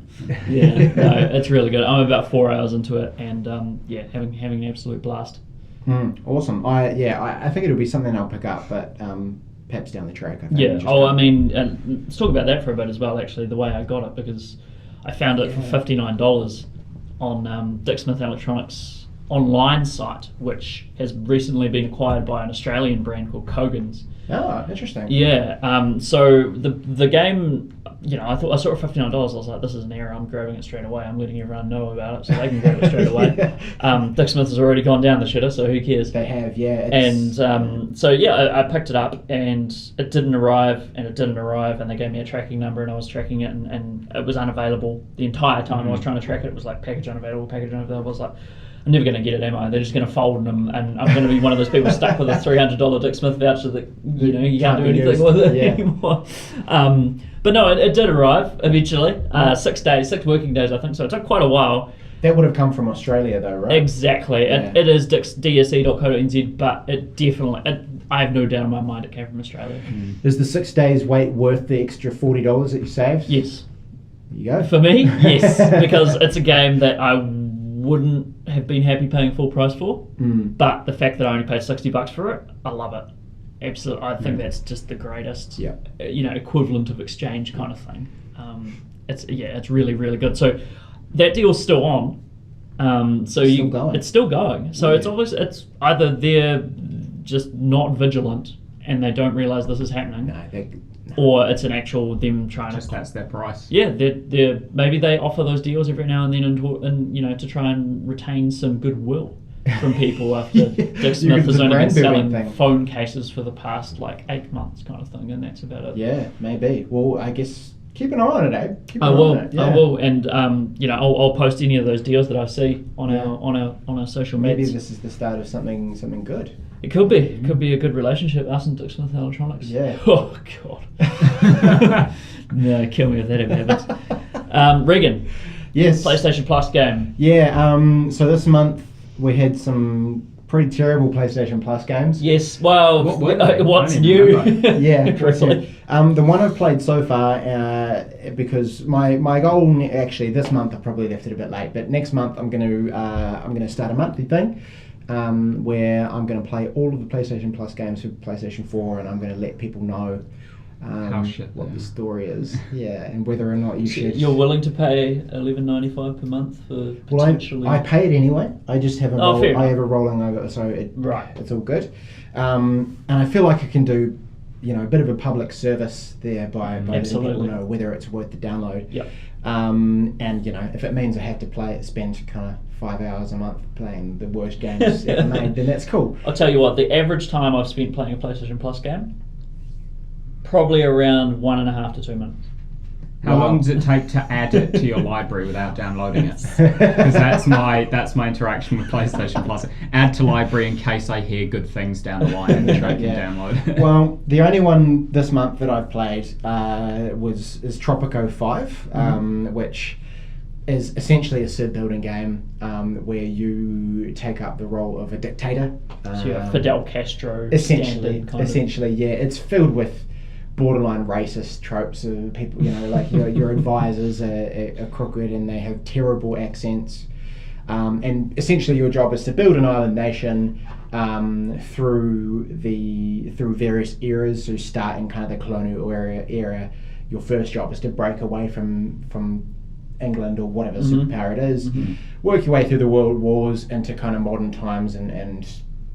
Speaker 1: Yeah, no, it's really good. I'm about 4 hours into it, and having an absolute blast.
Speaker 2: Awesome. I think it'll be something I'll pick up, but perhaps down the track. I think.
Speaker 1: Yeah. And let's talk about that for a bit as well. Actually, the way I got it, because I found it for $59 on Dick Smith Electronics online site, which has recently been acquired by an Australian brand called Kogan's.
Speaker 2: Oh, interesting.
Speaker 1: Yeah. So the game, I thought I saw it for $59. I was like, this is an error. I'm grabbing it straight away. I'm letting everyone know about it so they can grab it straight away. Dick Smith has already gone down the shitter, so who cares?
Speaker 2: They have, yeah.
Speaker 1: And I picked it up, and it didn't arrive, and they gave me a tracking number, and I was tracking it, and it was unavailable the entire time I was trying to track it. It was like package unavailable. I was like, I'm never going to get it, am I? They're just going to fold them, and I'm going to be one of those people stuck with a $300 Dick Smith voucher that you can't do anything with it anymore. But no, it did arrive eventually. 6 working days, I think. So it took quite a while.
Speaker 2: That would have come from Australia, though, right?
Speaker 1: Exactly. Yeah. It is dse.co.nz, but it definitely. I have no doubt in my mind it came from Australia.
Speaker 2: Is the 6 days wait worth the extra $40 that you saved?
Speaker 1: Yes.
Speaker 2: There you go.
Speaker 1: For me, yes, because it's a game that I wouldn't have been happy paying full price for, but the fact that I only paid $60 for it, I love it. Absolutely, I think that's just the greatest, equivalent of exchange kind of thing. It's really, really good. So that deal's still on. It's still going. So it's either they're just not vigilant and they don't realise this is happening.
Speaker 2: No.
Speaker 1: Or it's an actual them trying
Speaker 3: to. That's their price.
Speaker 1: Yeah, they're maybe they offer those deals every now and then, and to try and retain some goodwill from people after Dick Smith has only been selling phone cases for the past 8 months, kind of thing, and that's about it.
Speaker 2: Yeah, maybe. Well, I guess keep an eye on it, Abe.
Speaker 1: I will, and I'll post any of those deals that I see on our social media.
Speaker 2: Maybe this is the start of something good.
Speaker 1: It could be. It could be a good relationship, us and Dick Smith Electronics.
Speaker 2: Yeah.
Speaker 1: Oh, God. No, kill me if that ever happens. Reagan.
Speaker 2: Yes.
Speaker 1: PlayStation Plus game.
Speaker 2: Yeah, so this month we had some pretty terrible PlayStation Plus games.
Speaker 1: Yes, well, what's new?
Speaker 2: Yeah, the one I've played so far, because my goal actually this month I probably left it a bit late, but next month I'm going to start a monthly thing. Where I'm going to play all of the PlayStation Plus games for PlayStation 4, and I'm going to let people know what the story is. Yeah, and whether or not you should.
Speaker 1: You're willing to pay $11.95 per month for potentially?
Speaker 2: Well, I pay it anyway. I just have I have a rolling over, so it's all good. And I feel like I can do, a bit of a public service there by letting people know whether it's worth the download.
Speaker 1: Yep.
Speaker 2: And if it means I have to spend kind of 5 hours a month playing the worst games ever made, then that's cool.
Speaker 1: I'll tell you what, the average time I've spent playing a PlayStation Plus game, probably around 1.5 to 2 minutes.
Speaker 3: How long does it take to add it to your library without downloading it? Because that's my interaction with PlayStation Plus. Add to library in case I hear good things down the line and I can download it.
Speaker 2: Well, the only one this month that I've played is Tropico 5, which is essentially a Civ building game where you take up the role of a dictator.
Speaker 1: So you're Fidel Castro.
Speaker 2: Essentially, yeah. It's filled with borderline racist tropes of people, your advisors are crooked and they have terrible accents. And essentially your job is to build an island nation through various eras. So start in kind of the colonial era. Your first job is to break away from England or whatever superpower it is, work your way through the world wars into kind of modern times and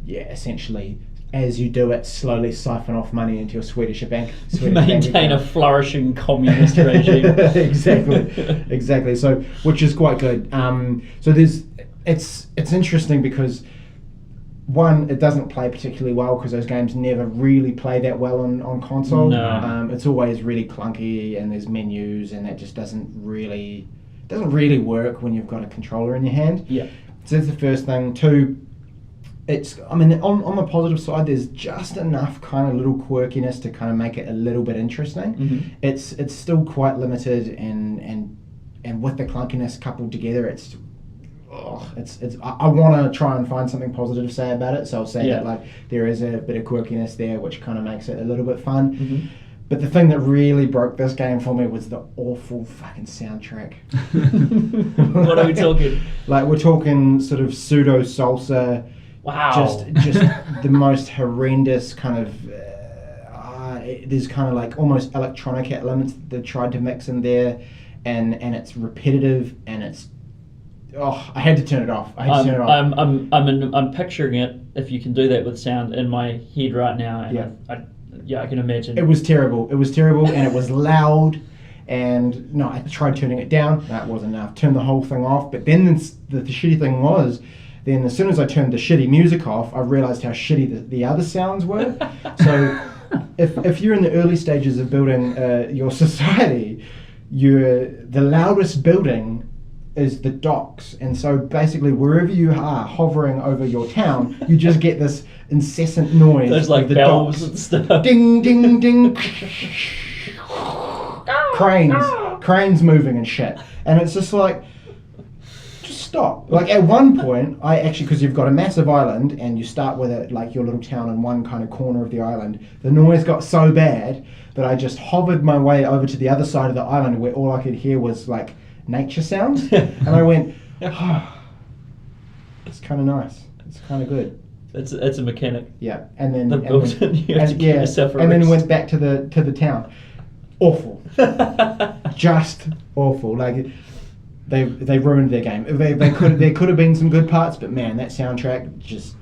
Speaker 2: essentially as you do it, slowly siphon off money into your Swedish bank.
Speaker 1: Maintain a flourishing communist regime.
Speaker 2: Exactly. So, which is quite good. So it's interesting because one, it doesn't play particularly well because those games never really play that well on console.
Speaker 1: No.
Speaker 2: It's always really clunky and there's menus and that just doesn't really work when you've got a controller in your hand.
Speaker 1: Yeah.
Speaker 2: So that's the first thing. Two, on the positive side, there's just enough kind of little quirkiness to kind of make it a little bit interesting. It's still quite limited and with the clunkiness coupled together, I want to try and find something positive to say about it. So I'll say that there is a bit of quirkiness there, which kind of makes it a little bit fun. But the thing that really broke this game for me was the awful fucking soundtrack.
Speaker 1: What are we talking?
Speaker 2: We're talking sort of pseudo salsa.
Speaker 1: Wow.
Speaker 2: Just the most horrendous kind of. There's kind of almost electronic elements that they tried to mix in there, and it's repetitive and it's. Oh, I had to turn it off.
Speaker 1: I'm picturing it. If you can do that with sound in my head right now, and I can imagine.
Speaker 2: It was terrible, and it was loud, And no, I tried turning it down. That wasn't enough. Turned the whole thing off. But then the shitty thing was, then as soon as I turned the shitty music off, I realized how shitty the other sounds were. So if you're in the early stages of building your society, the loudest building is the docks, and so basically wherever you are hovering over your town, you just get this incessant noise.
Speaker 1: There's like
Speaker 2: of the
Speaker 1: bells
Speaker 2: docks.
Speaker 1: and stuff.
Speaker 2: Ding, ding, ding. Cranes moving and shit, and it's just like, just stop. Like at one point, I actually, because you've got a massive island and you start with it like your little town in one kind of corner of the island, the noise got so bad that I just hovered my way over to the other side of the island where all I could hear was like nature sounds, and I went, it's kind of nice. It's kind of good.
Speaker 1: It's a mechanic.
Speaker 2: Yeah, and then
Speaker 1: you have to keep yourself
Speaker 2: and then
Speaker 1: erect.
Speaker 2: went back to the town. Awful, just awful. Like they ruined their game. There could have been some good parts, but man, that soundtrack just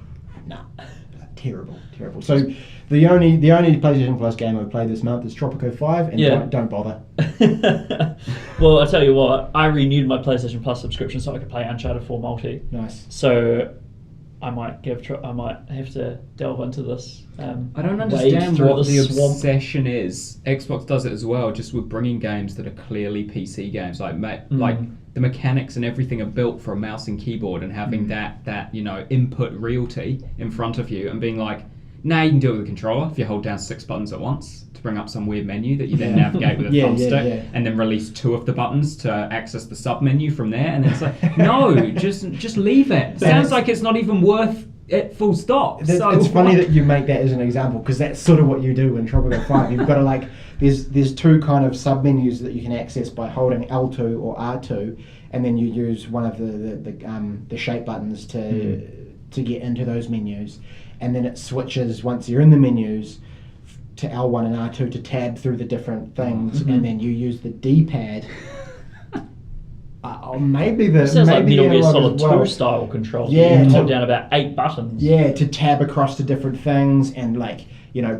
Speaker 2: terrible. So the only PlayStation Plus game I've played this month is Tropico 5, and don't bother.
Speaker 1: Well, I tell you what, I renewed my PlayStation Plus subscription so I could play Uncharted 4 multi.
Speaker 2: Nice.
Speaker 1: So I might have to delve into this.
Speaker 3: I don't understand what the obsession is. Xbox does it as well, just with bringing games that are clearly PC games. Like the mechanics and everything are built for a mouse and keyboard, and having that input realty in front of you and being like, now you can do it with a controller if you hold down 6 buttons at once to bring up some weird menu that you then navigate with a thumbstick, and then release 2 of the buttons to access the sub menu from there. And it's like, no, just leave it. Sounds like it's not even worth it. Full stop.
Speaker 2: It's funny that you make that as an example, because that's sort of what you do in Tropico 5. You've got to there's 2 kind of sub menus that you can access by holding L2 or R2, and then you use one of the shape buttons to get into those menus. And then it switches, once you're in the menus, to L1 and R2 to tab through the different things, and then you use the D-pad. Maybe the
Speaker 1: sounds like Metal Gear
Speaker 2: Analog
Speaker 1: Solid 2
Speaker 2: as well.
Speaker 1: style controls.
Speaker 2: Yeah,
Speaker 1: You can hold down about 8 buttons.
Speaker 2: Yeah, to tab across to different things, and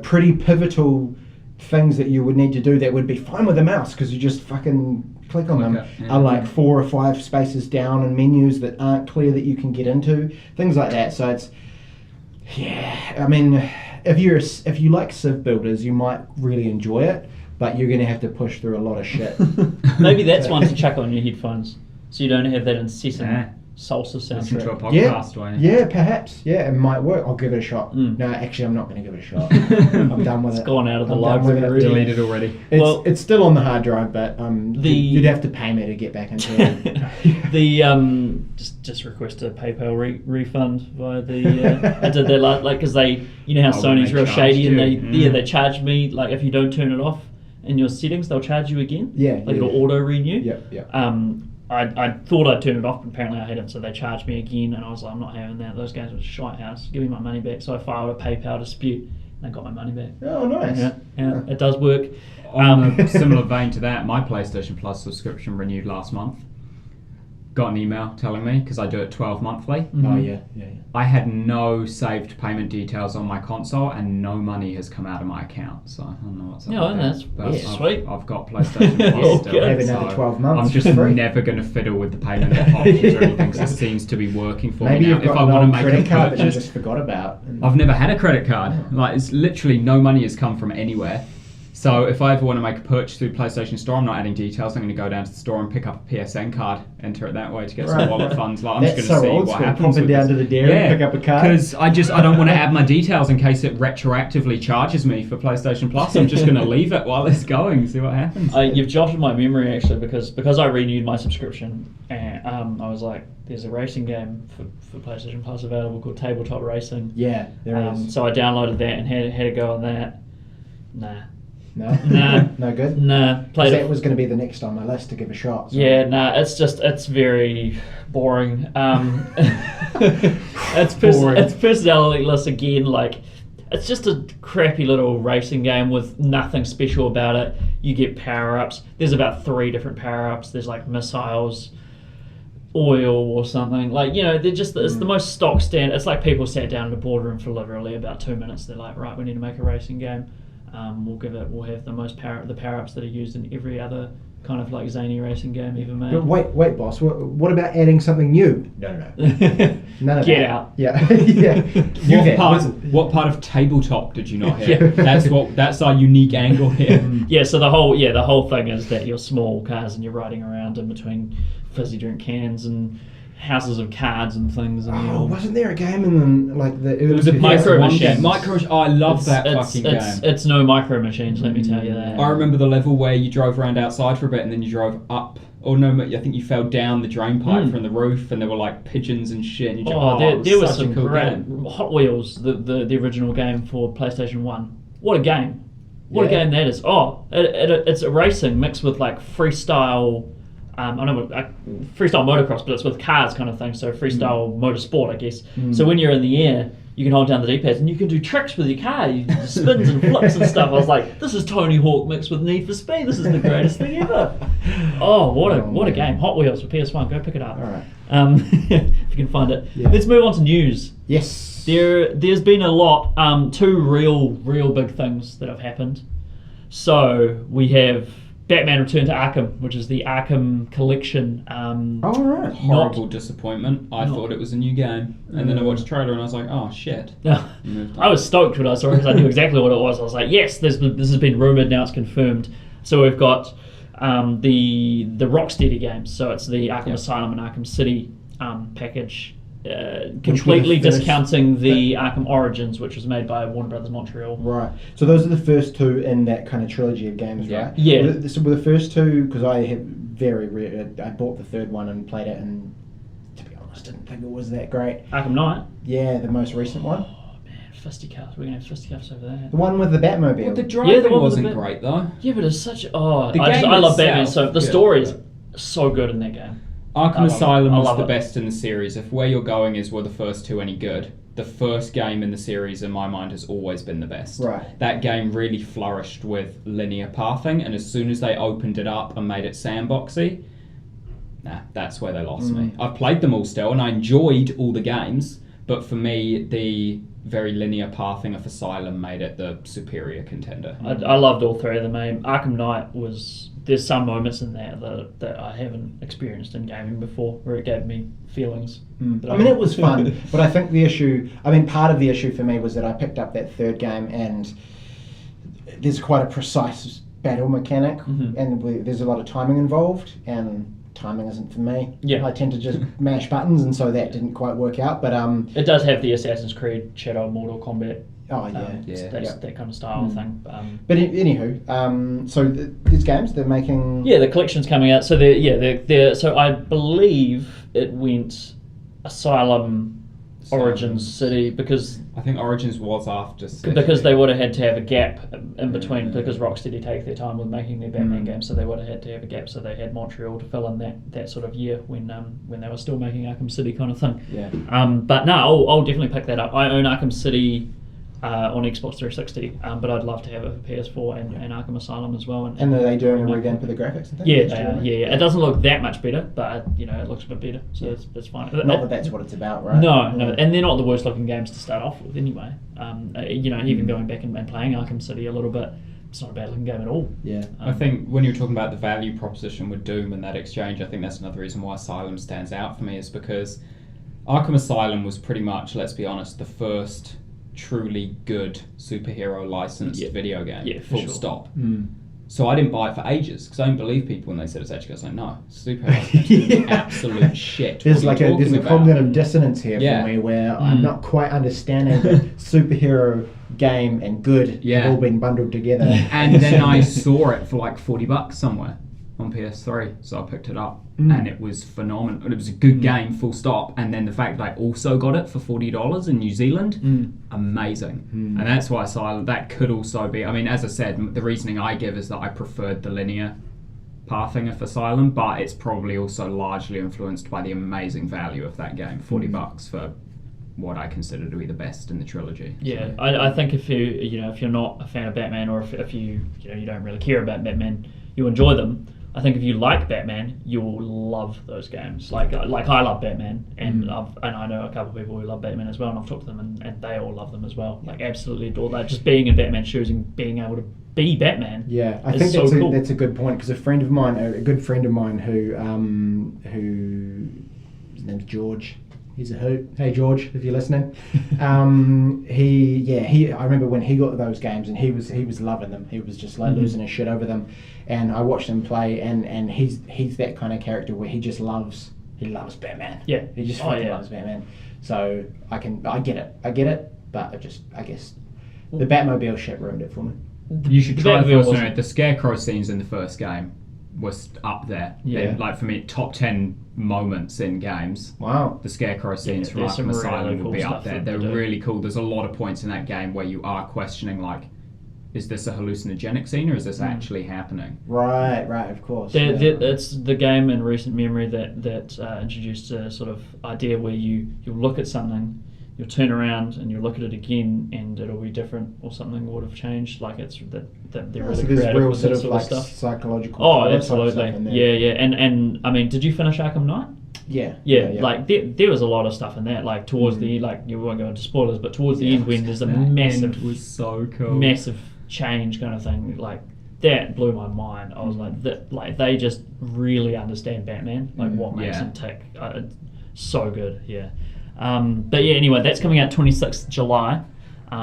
Speaker 2: pretty pivotal things that you would need to do that would be fine with a mouse because you just fucking click on them, are like 4 or 5 spaces down in menus that aren't clear that you can get into, things like that. So it's, I mean, if you like Civ builders, you might really enjoy it, but you're going to have to push through a lot of shit.
Speaker 1: Maybe that's one to chuck on your headphones, so you don't have that incessant salsa
Speaker 3: Listen
Speaker 1: soundtrack.
Speaker 3: to a podcast,
Speaker 2: Yeah, perhaps. Yeah, it might work. I'll give it a shot. No, actually, I'm not going to give it a shot. I'm done with it.
Speaker 1: It's gone out of the
Speaker 2: I'm done
Speaker 1: library.
Speaker 2: with it.
Speaker 3: Deleted already.
Speaker 2: It's still on the hard drive, but you'd have to pay me to get back into it.
Speaker 1: Just request a PayPal refund via the. I did that because they, how Sony's real shady, and they charge me if you don't turn it off in your settings, they'll charge you again. It'll auto renew.
Speaker 2: Yep.
Speaker 1: I thought I'd turn it off, but apparently I hadn't, so they charged me again, and I was like, I'm not having that. Those guys were shite house. Give me my money back. So I filed a PayPal dispute, and I got my money back.
Speaker 2: Oh, nice.
Speaker 1: Yeah, it does work.
Speaker 3: On a similar vein to that, my PlayStation Plus subscription renewed last month. Got an email telling me, because I do it 12 monthly.
Speaker 2: Mm-hmm. Oh, yeah.
Speaker 3: I had no saved payment details on my console, and no money has come out of my account. So I don't know what's up with that.
Speaker 1: That's sweet.
Speaker 3: I've got PlayStation Plus still.
Speaker 2: Have another 12 months.
Speaker 3: I'm just never going to fiddle with the payment options or anything, because it seems to be working for me now.
Speaker 2: Maybe you've got an old credit card that you just forgot about.
Speaker 3: I've never had a credit card. It's literally no money has come from anywhere. So if I ever want to make a purchase through PlayStation Store, I'm not adding details. I'm going to go down to the store and pick up a PSN card, enter it that way to get some wallet funds. I'm just going to see what happens.
Speaker 2: Pop it down to the dairy and pick up a card.
Speaker 3: Because I don't want to add my details in case it retroactively charges me for PlayStation Plus. I'm just going to leave it while it's going, see what happens.
Speaker 1: You've jotted my memory actually, because I renewed my subscription, and I was like, there's a racing game for PlayStation Plus available called Tabletop Racing.
Speaker 2: Yeah, there is.
Speaker 1: So I downloaded that and had a go on that.
Speaker 2: No, no good.
Speaker 1: Nah,
Speaker 2: that was going to be the next on my list to give a shot. So.
Speaker 1: Yeah, it's very boring. It's personality-less again. It's just a crappy little racing game with nothing special about it. You get power-ups. There's about 3 different power-ups. There's missiles, oil or something. They're just it's the most stock stand. It's like people sat down in a boardroom for literally about 2 minutes. They're like, right, we need to make a racing game. We'll have the most the power-ups that are used in every other kind of like zany racing game ever made.
Speaker 2: But wait, boss. What about adding something new? No. None of
Speaker 1: Get
Speaker 2: that.
Speaker 1: out.
Speaker 2: Yeah, yeah.
Speaker 3: What part of tabletop did you not hear? That's our unique angle here.
Speaker 1: Yeah, so the whole thing is that you're small cars and you're riding around in between fizzy drink cans and houses of cards and things. And
Speaker 2: wasn't there a game in like the early?
Speaker 1: It was a Micro Machines.
Speaker 3: I love that fucking game.
Speaker 1: It's no Micro Machines, let me tell you that.
Speaker 3: I remember the level where you drove around outside for a bit and then you drove up. Oh no, I think you fell down the drain pipe from the roof and there were like pigeons and shit. And
Speaker 1: there was some great Hot Wheels, the original game for PlayStation 1. What a game! What a game that is! It's a racing mixed with like freestyle. I know freestyle motocross, but it's with cars kind of thing. So freestyle motorsport, I guess. So when you're in the air, you can hold down the D-pads and you can do tricks with your car. You do spins and flips and stuff. I was like, this is Tony Hawk mixed with Need for Speed. This is the greatest thing ever. Oh, what a game! Hot Wheels for PS1. Go pick it up.
Speaker 2: All right.
Speaker 1: If you can find it. Yeah. Let's move on to news.
Speaker 2: Yes.
Speaker 1: There's been a lot. Two real big things that have happened. So we have Batman Return to Arkham, which is the Arkham collection.
Speaker 2: Right.
Speaker 3: Horrible disappointment. I thought it was a new game. And then I watched the trailer and I was like, oh shit.
Speaker 1: I was stoked when I saw it because I knew exactly what it was. I was like, yes, this has been rumoured, now it's confirmed. So we've got the Rocksteady games. So it's the Arkham Asylum and Arkham City package. Completely discounting the Arkham Origins, which was made by Warner Brothers Montreal.
Speaker 2: Right. So those are the first two in that kind of trilogy of games, right?
Speaker 1: Yeah.
Speaker 2: So were the first two, because I have I bought the third one and played it, and to be honest, didn't think it was that great.
Speaker 1: Arkham Knight?
Speaker 2: Yeah, the most recent one.
Speaker 1: Oh man, fisticuffs. We're going to have fisticuffs over there.
Speaker 2: The one with the Batmobile.
Speaker 3: Well, the driving wasn't
Speaker 1: the
Speaker 3: great though.
Speaker 1: Yeah, but it's such... I love Batman, so the story is so good in that game.
Speaker 3: Arkham Asylum was the best in the series. If where you're going is were the first two any good, the first game in the series, in my mind, has always been the best.
Speaker 2: Right.
Speaker 3: That game really flourished with linear pathing, and as soon as they opened it up and made it sandboxy, that's where they lost me. I've played them all still, and I enjoyed all the games, but for me, the very linear pathing of Asylum made it the superior contender.
Speaker 1: I loved all three of them. Arkham Knight was... There's some moments in there that I haven't experienced in gaming before where it gave me feelings.
Speaker 2: It was fun, but I think part of the issue for me was that I picked up that third game and there's quite a precise battle mechanic and there's a lot of timing involved, and timing isn't for me.
Speaker 1: Yeah.
Speaker 2: I tend to just mash buttons, and so that didn't quite work out. But
Speaker 1: it does have the Assassin's Creed Shadow Mortal Kombat. That kind of style thing.
Speaker 2: But anywho, so these games they're making.
Speaker 1: Yeah, the collection's coming out. So they're so I believe it went Asylum, Origins, City, because
Speaker 3: I think Origins was after City.
Speaker 1: Because they would have had to have a gap in between, because Rocksteady take their time with making their Batman games, so they would have had to have a gap. So they had Montreal to fill in that sort of year when they were still making Arkham City kind of thing.
Speaker 2: Yeah.
Speaker 1: But no, I'll definitely pick that up. I own Arkham City on Xbox 360, but I'd love to have it for PS4 and Arkham Asylum as well. And
Speaker 2: are they doing a revamp of the graphics and things?
Speaker 1: Yeah, they are. Yeah. It doesn't look that much better, but it looks a bit better, so it's fine.
Speaker 2: Not that that's what it's about, right?
Speaker 1: No, and they're not the worst looking games to start off with anyway. Even going back and playing Arkham City a little bit, it's not a bad looking game at all.
Speaker 2: Yeah.
Speaker 3: I think when you're talking about the value proposition with Doom and that exchange, I think that's another reason why Asylum stands out for me, is because Arkham Asylum was pretty much, let's be honest, the first truly good superhero licensed video game.
Speaker 1: Yeah,
Speaker 3: full stop. So I didn't buy it for ages because I didn't believe people when they said it's actually. I was like, no, superhero absolute shit.
Speaker 2: There's there's a cognitive dissonance here for me where I'm not quite understanding the superhero game and good have all been bundled together.
Speaker 3: And then I saw it for like $40 somewhere on PS3, so I picked it up, and it was phenomenal. It was a good game, full stop. And then the fact that I also got it for $40 in New Zealand, amazing. And that's why Asylum, that could also be, as I said, the reasoning I give is that I preferred the linear pathing of Asylum, but it's probably also largely influenced by the amazing value of that game, $40 for what I consider to be the best in the trilogy.
Speaker 1: Yeah, I think if you're not a fan of Batman, or if you don't really care about Batman, you enjoy them, I think if you like Batman, you'll love those games. Like I love Batman, and I know a couple of people who love Batman as well, and I've talked to them, and they all love them as well. Like absolutely adore that. Just being in Batman's shoes and being able to be Batman.
Speaker 2: Yeah, I think that's
Speaker 1: so cool.
Speaker 2: That's a good point, because a good friend of mine who his name's George. He's a hoot. Hey George, if you're listening. I remember when he got those games and he was loving them. He was just like losing his shit over them. And I watched him play, and he's that kind of character where he loves Batman.
Speaker 1: Yeah.
Speaker 2: He just fucking loves Batman. So I get it, but I guess the Batmobile shit ruined it for me.
Speaker 3: You should try
Speaker 1: Batmobile
Speaker 3: to know the Scarecrow scenes in the first game was up there.
Speaker 2: Yeah.
Speaker 3: Like for me, top 10 moments in games.
Speaker 2: Wow.
Speaker 3: The Scarecrow scenes from
Speaker 1: there's some
Speaker 3: Arkham
Speaker 1: really
Speaker 3: Asylum
Speaker 1: cool
Speaker 3: will be
Speaker 1: stuff
Speaker 3: up there.
Speaker 1: that
Speaker 3: They're
Speaker 1: they do.
Speaker 3: really cool. There's a lot of points in that game where you are questioning, like, is this a hallucinogenic scene or is this actually happening?
Speaker 2: Right, of course.
Speaker 1: It's the game in recent memory that introduced a sort of idea where you'll look at something, you'll turn around and you'll look at it again, and it'll be different, or something would have changed. Like it's that they're really
Speaker 2: so there's
Speaker 1: creative
Speaker 2: real
Speaker 1: with
Speaker 2: sort
Speaker 1: that
Speaker 2: of
Speaker 1: sort
Speaker 2: like
Speaker 1: of stuff.
Speaker 2: psychological.
Speaker 1: Oh,
Speaker 2: thriller type
Speaker 1: absolutely.
Speaker 2: stuff in there.
Speaker 1: Yeah. And I mean, did you finish Arkham Knight?
Speaker 2: Yeah.
Speaker 1: Like there was a lot of stuff in that. Like towards the you won't go into spoilers, but towards the end when there's a massive
Speaker 3: was so cool.
Speaker 1: massive change kind of thing, like that blew my mind. I was like they just really understand Batman, like what makes him tick. So good, yeah. But yeah, anyway, that's coming out 26th July.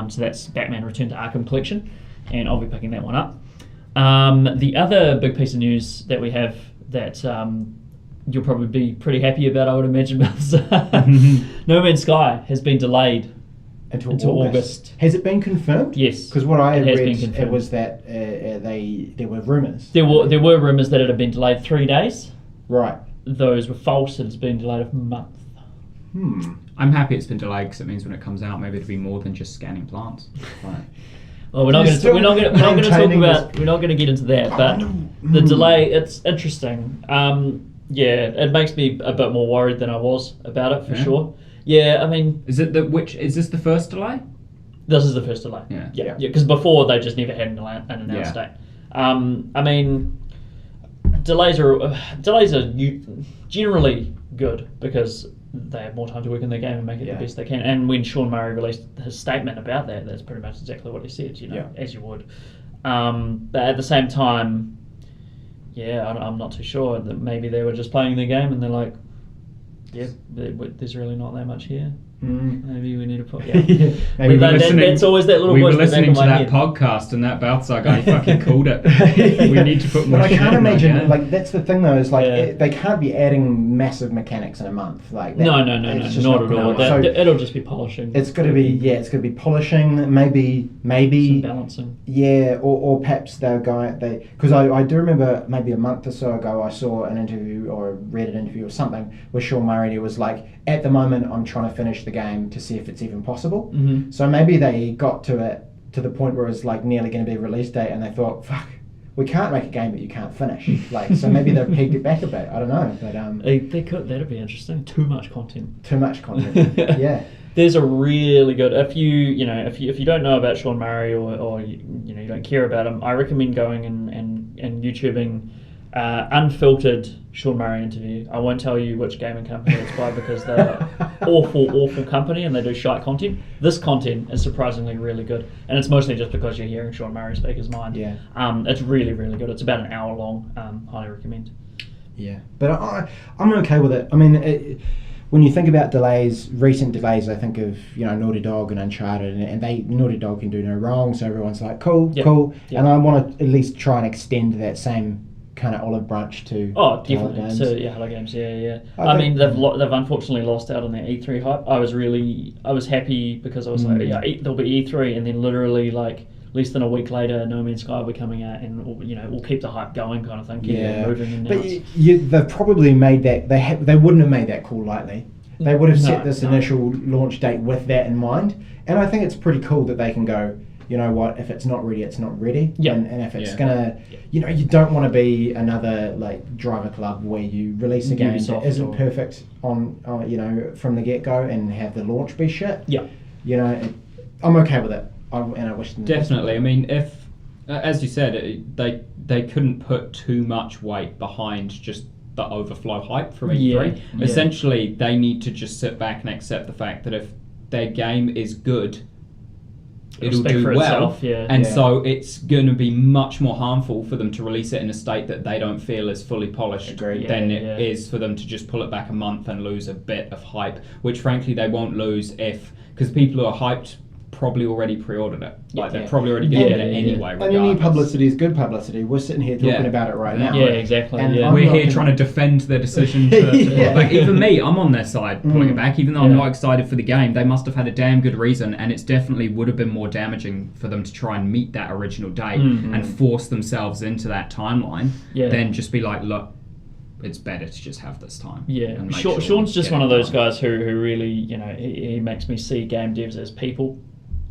Speaker 1: So that's Batman Return to Arkham Collection, and I'll be picking that one up. The other big piece of news that we have that you'll probably be pretty happy about, I would imagine, No Man's Sky has been delayed until August.
Speaker 2: Has it been confirmed?
Speaker 1: Yes.
Speaker 2: Because what I
Speaker 1: it has been
Speaker 2: read,
Speaker 1: confirmed.
Speaker 2: it was that there were rumours.
Speaker 1: There were rumours that it had been delayed 3 days.
Speaker 2: Right.
Speaker 1: Those were false. It's been delayed a month.
Speaker 3: I'm happy it's been delayed because it means when it comes out, maybe it'll be more than just scanning plants. Right.
Speaker 1: Well, we're not going to get into that, but the delay, it's interesting. It makes me a bit more worried than I was about it for sure. Yeah, I mean,
Speaker 3: is this the first delay?
Speaker 1: This is the first delay. Yeah. Because before they just never had an announced date. I mean, delays are generally good because they have more time to work in their game and make it the best they can. And when Sean Murray released his statement about that, that's pretty much exactly what he said. As you would. But at the same time, I'm not too sure that maybe they were just playing their game and they're like, there's really not that much here. Maybe we need to put. Maybe that's always that little voice in the back of my head.
Speaker 3: We were listening to that podcast and that Balthazar guy fucking called it. We need to put more.
Speaker 2: But I
Speaker 3: shit
Speaker 2: can't
Speaker 3: in
Speaker 2: imagine.
Speaker 3: that.
Speaker 2: Like that's the thing though. Is like they can't be adding massive mechanics in a month. Like that,
Speaker 1: no,
Speaker 2: it's just
Speaker 1: not at all.
Speaker 2: So
Speaker 1: it'll just be polishing.
Speaker 2: It's going to be it's going to be polishing. Maybe
Speaker 1: some balancing.
Speaker 2: Yeah, or perhaps because I do remember maybe a month or so ago I saw an interview or read an interview or something with Sean Murray. He was like, at the moment I'm trying to finish the game to see if it's even possible.
Speaker 1: Mm-hmm.
Speaker 2: So maybe they got to the point where it's like nearly going to be a release date, and they thought, fuck, we can't make a game that you can't finish. Like, so maybe they've pegged it back a bit. I don't know, but
Speaker 1: they could. That'd be interesting. Too much content.
Speaker 2: Yeah.
Speaker 1: There's a really good. If you don't know about Sean Murray or you don't care about him, I recommend going and YouTubing unfiltered Sean Murray interview. I won't tell you which gaming company it's by because they're awful company and they do shite content. This content is surprisingly really good, and it's mostly just because you're hearing Sean Murray speak his mind.
Speaker 2: Yeah.
Speaker 1: It's really, really good. It's about an hour long. Highly recommend.
Speaker 2: Yeah, but I'm okay with it. I mean, when you think about recent delays, I think of Naughty Dog and Uncharted, and Naughty Dog can do no wrong, so everyone's like cool.
Speaker 1: Yep.
Speaker 2: And I want to at least try and extend that same kind of olive branch to
Speaker 1: definitely
Speaker 2: games.
Speaker 1: Hello Games. I mean they've unfortunately lost out on their E3 hype. I was happy because I was like there'll be E3, and then literally like less than a week later No Man's Sky will be coming out, and we'll keep the hype going kind of thing, keep it moving. And
Speaker 2: but they've probably made that they wouldn't have made that call lightly. They would have set this initial launch date with that in mind, and I think it's pretty cool that they can go, you know what, if it's not ready, it's not ready.
Speaker 1: Yeah.
Speaker 2: And if it's gonna, you don't want to be another like Driver Club where you release a game that isn't perfect on from the get go and have the launch be shit.
Speaker 1: Yeah.
Speaker 2: I'm okay with it. I wish them
Speaker 3: Definitely. I mean, if as you said, they couldn't put too much weight behind just the overflow hype from E3.
Speaker 1: Yeah.
Speaker 3: Essentially, they need to just sit back and accept the fact that if their game is good, it'll do well.
Speaker 1: Itself,
Speaker 3: and so it's going to be much more harmful for them to release it in a state that they don't feel is fully polished than it is for them to just pull it back a month and lose a bit of hype, which frankly they won't lose because people who are hyped probably already pre-ordered it. Like they're probably already going to get it anyway.
Speaker 2: And any publicity is good publicity. We're sitting here talking about it right now.
Speaker 1: Yeah, exactly.
Speaker 3: And we're here trying to defend their decision to like, even me, I'm on their side pulling it back, even though I'm not excited for the game. They must have had a damn good reason, and it's definitely would have been more damaging for them to try and meet that original date and force themselves into that timeline than just be like, look, it's better to just have this time.
Speaker 1: Yeah, Sean's just one of those guys who really, he makes me see game devs as people.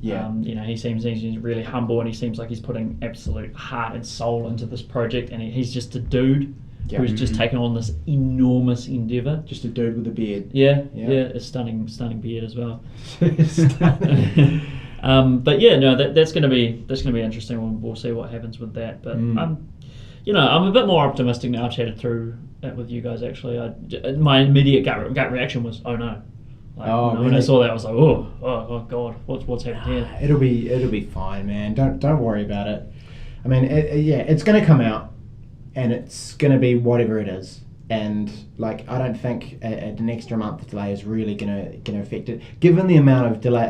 Speaker 2: Yeah.
Speaker 1: He seems he's really humble, and he seems like he's putting absolute heart and soul into this project, and he's just a dude who's just taken on this enormous endeavor.
Speaker 2: Just a dude with a beard.
Speaker 1: Yeah, a stunning beard as well. But yeah, no, that's going to be interesting. We'll see what happens with that. But I'm a bit more optimistic now. I chatted through that with you guys. Actually, my immediate gut reaction was, oh no. When I saw that, I was like, oh god, what's happened here?
Speaker 2: It'll be fine, man. Don't worry about it. I mean, it's going to come out, and it's going to be whatever it is. And like, I don't think an extra month delay is really going to affect it, given the amount of delay,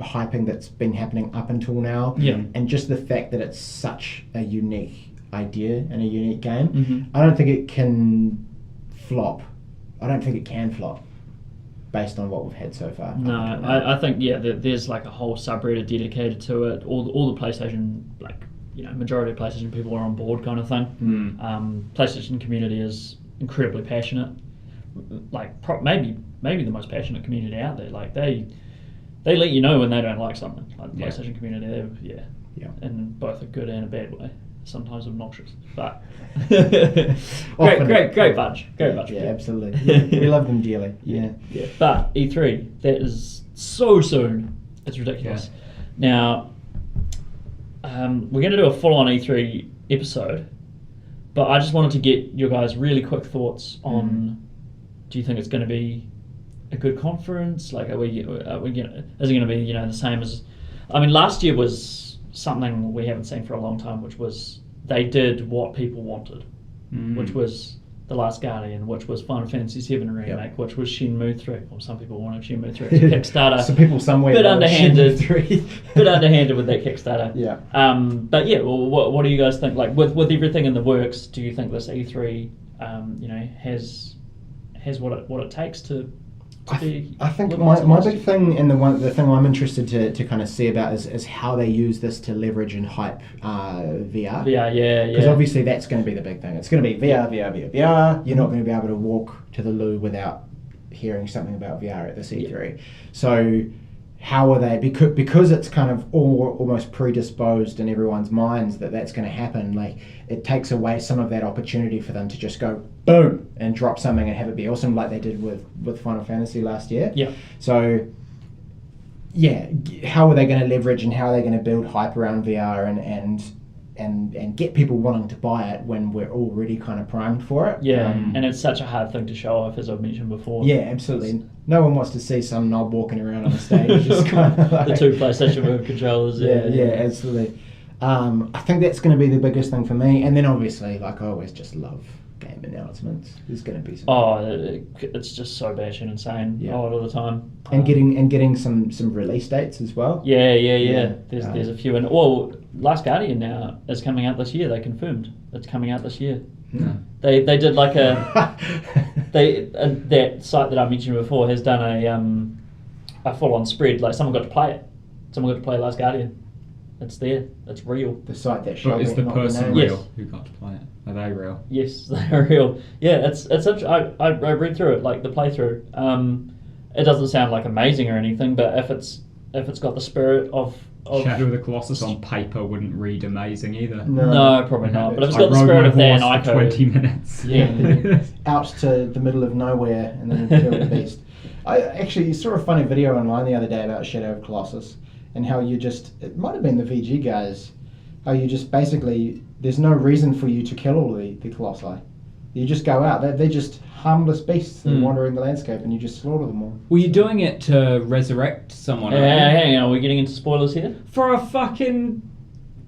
Speaker 2: hyping that's been happening up until now, and just the fact that it's such a unique idea and a unique game. I don't think it can flop. Based on what we've had so far.
Speaker 1: No, I think there's like a whole subreddit dedicated to it. All the PlayStation, majority of PlayStation people are on board, kind of thing. PlayStation community is incredibly passionate. Like maybe the most passionate community out there. Like they let you know when they don't like something. Like the PlayStation community, in both a good and a bad way. Sometimes obnoxious, but great bunch.
Speaker 2: Yeah, absolutely. We love them dearly. Yeah.
Speaker 1: But E3, that is so soon. It's ridiculous. Now, we're going to do a full-on E3 episode, but I just wanted to get your guys' really quick thoughts on. Do you think it's going to be a good conference? Like, is it going to be the same as? I mean, last year was something we haven't seen for a long time, which was they did what people wanted, which was The Last Guardian, which was Final Fantasy VII Remake, which was Shenmue 3. Or some people wanted Shenmue 3 as a Kickstarter.
Speaker 2: Some people somewhere
Speaker 1: bit underhanded, bit underhanded with that Kickstarter.
Speaker 2: Yeah.
Speaker 1: But yeah, well, what do you guys think? Like with everything in the works, do you think this E3, has what it takes to
Speaker 2: I think my big thing, and the thing I'm interested to kind of see about is how they use this to leverage and hype VR.
Speaker 1: VR,
Speaker 2: Because obviously that's going to be the big thing. It's going to be VR. You're not going to be able to walk to the loo without hearing something about VR at the C3. So how are they, because it's kind of almost predisposed in everyone's minds that's going to happen, like it takes away some of that opportunity for them to just go boom and drop something and have it be awesome, like they did with Final Fantasy last year. So how are they going to leverage and how are they going to build hype around VR and get people wanting to buy it when we're already kind of primed for it?
Speaker 1: And it's such a hard thing to show off, as I've mentioned before.
Speaker 2: Absolutely. No one wants to see some knob walking around on the stage. Just kind of like,
Speaker 1: the two PlayStation Move controllers.
Speaker 2: Absolutely. I think that's going to be the biggest thing for me. And then obviously, like I always just love game announcements. There's going to be some.
Speaker 1: It's just so batshit insane a lot of the time.
Speaker 2: And getting some release dates as well.
Speaker 1: There's a few. And Last Guardian now is coming out this year. They confirmed it's coming out this year. They did like that site that I mentioned before has done a full-on spread. Like someone got to play it. Someone got to play Last Guardian. It's there. It's real.
Speaker 2: The site that showed.
Speaker 3: But is the person real who got to play it? Are they real?
Speaker 1: Yes, they are real. Yeah, it's I read through it, like the playthrough. It doesn't sound like amazing or anything, but if it's got the spirit of
Speaker 3: Shadow of the Colossus on paper wouldn't read amazing either.
Speaker 1: No, probably not. But if it's got the spirit of Dan Ico,
Speaker 3: 20 minutes.
Speaker 2: Out to the middle of nowhere and then kill the beast. I actually saw a funny video online the other day about Shadow of Colossus and how it might have been the VG guys. Oh, you just basically, there's no reason for you to kill all the Colossi. You just go out. They're just harmless beasts that wander in the landscape, and you just slaughter them all.
Speaker 3: Were you doing it to resurrect someone?
Speaker 1: Hang on, are we getting into spoilers here?
Speaker 3: For a fucking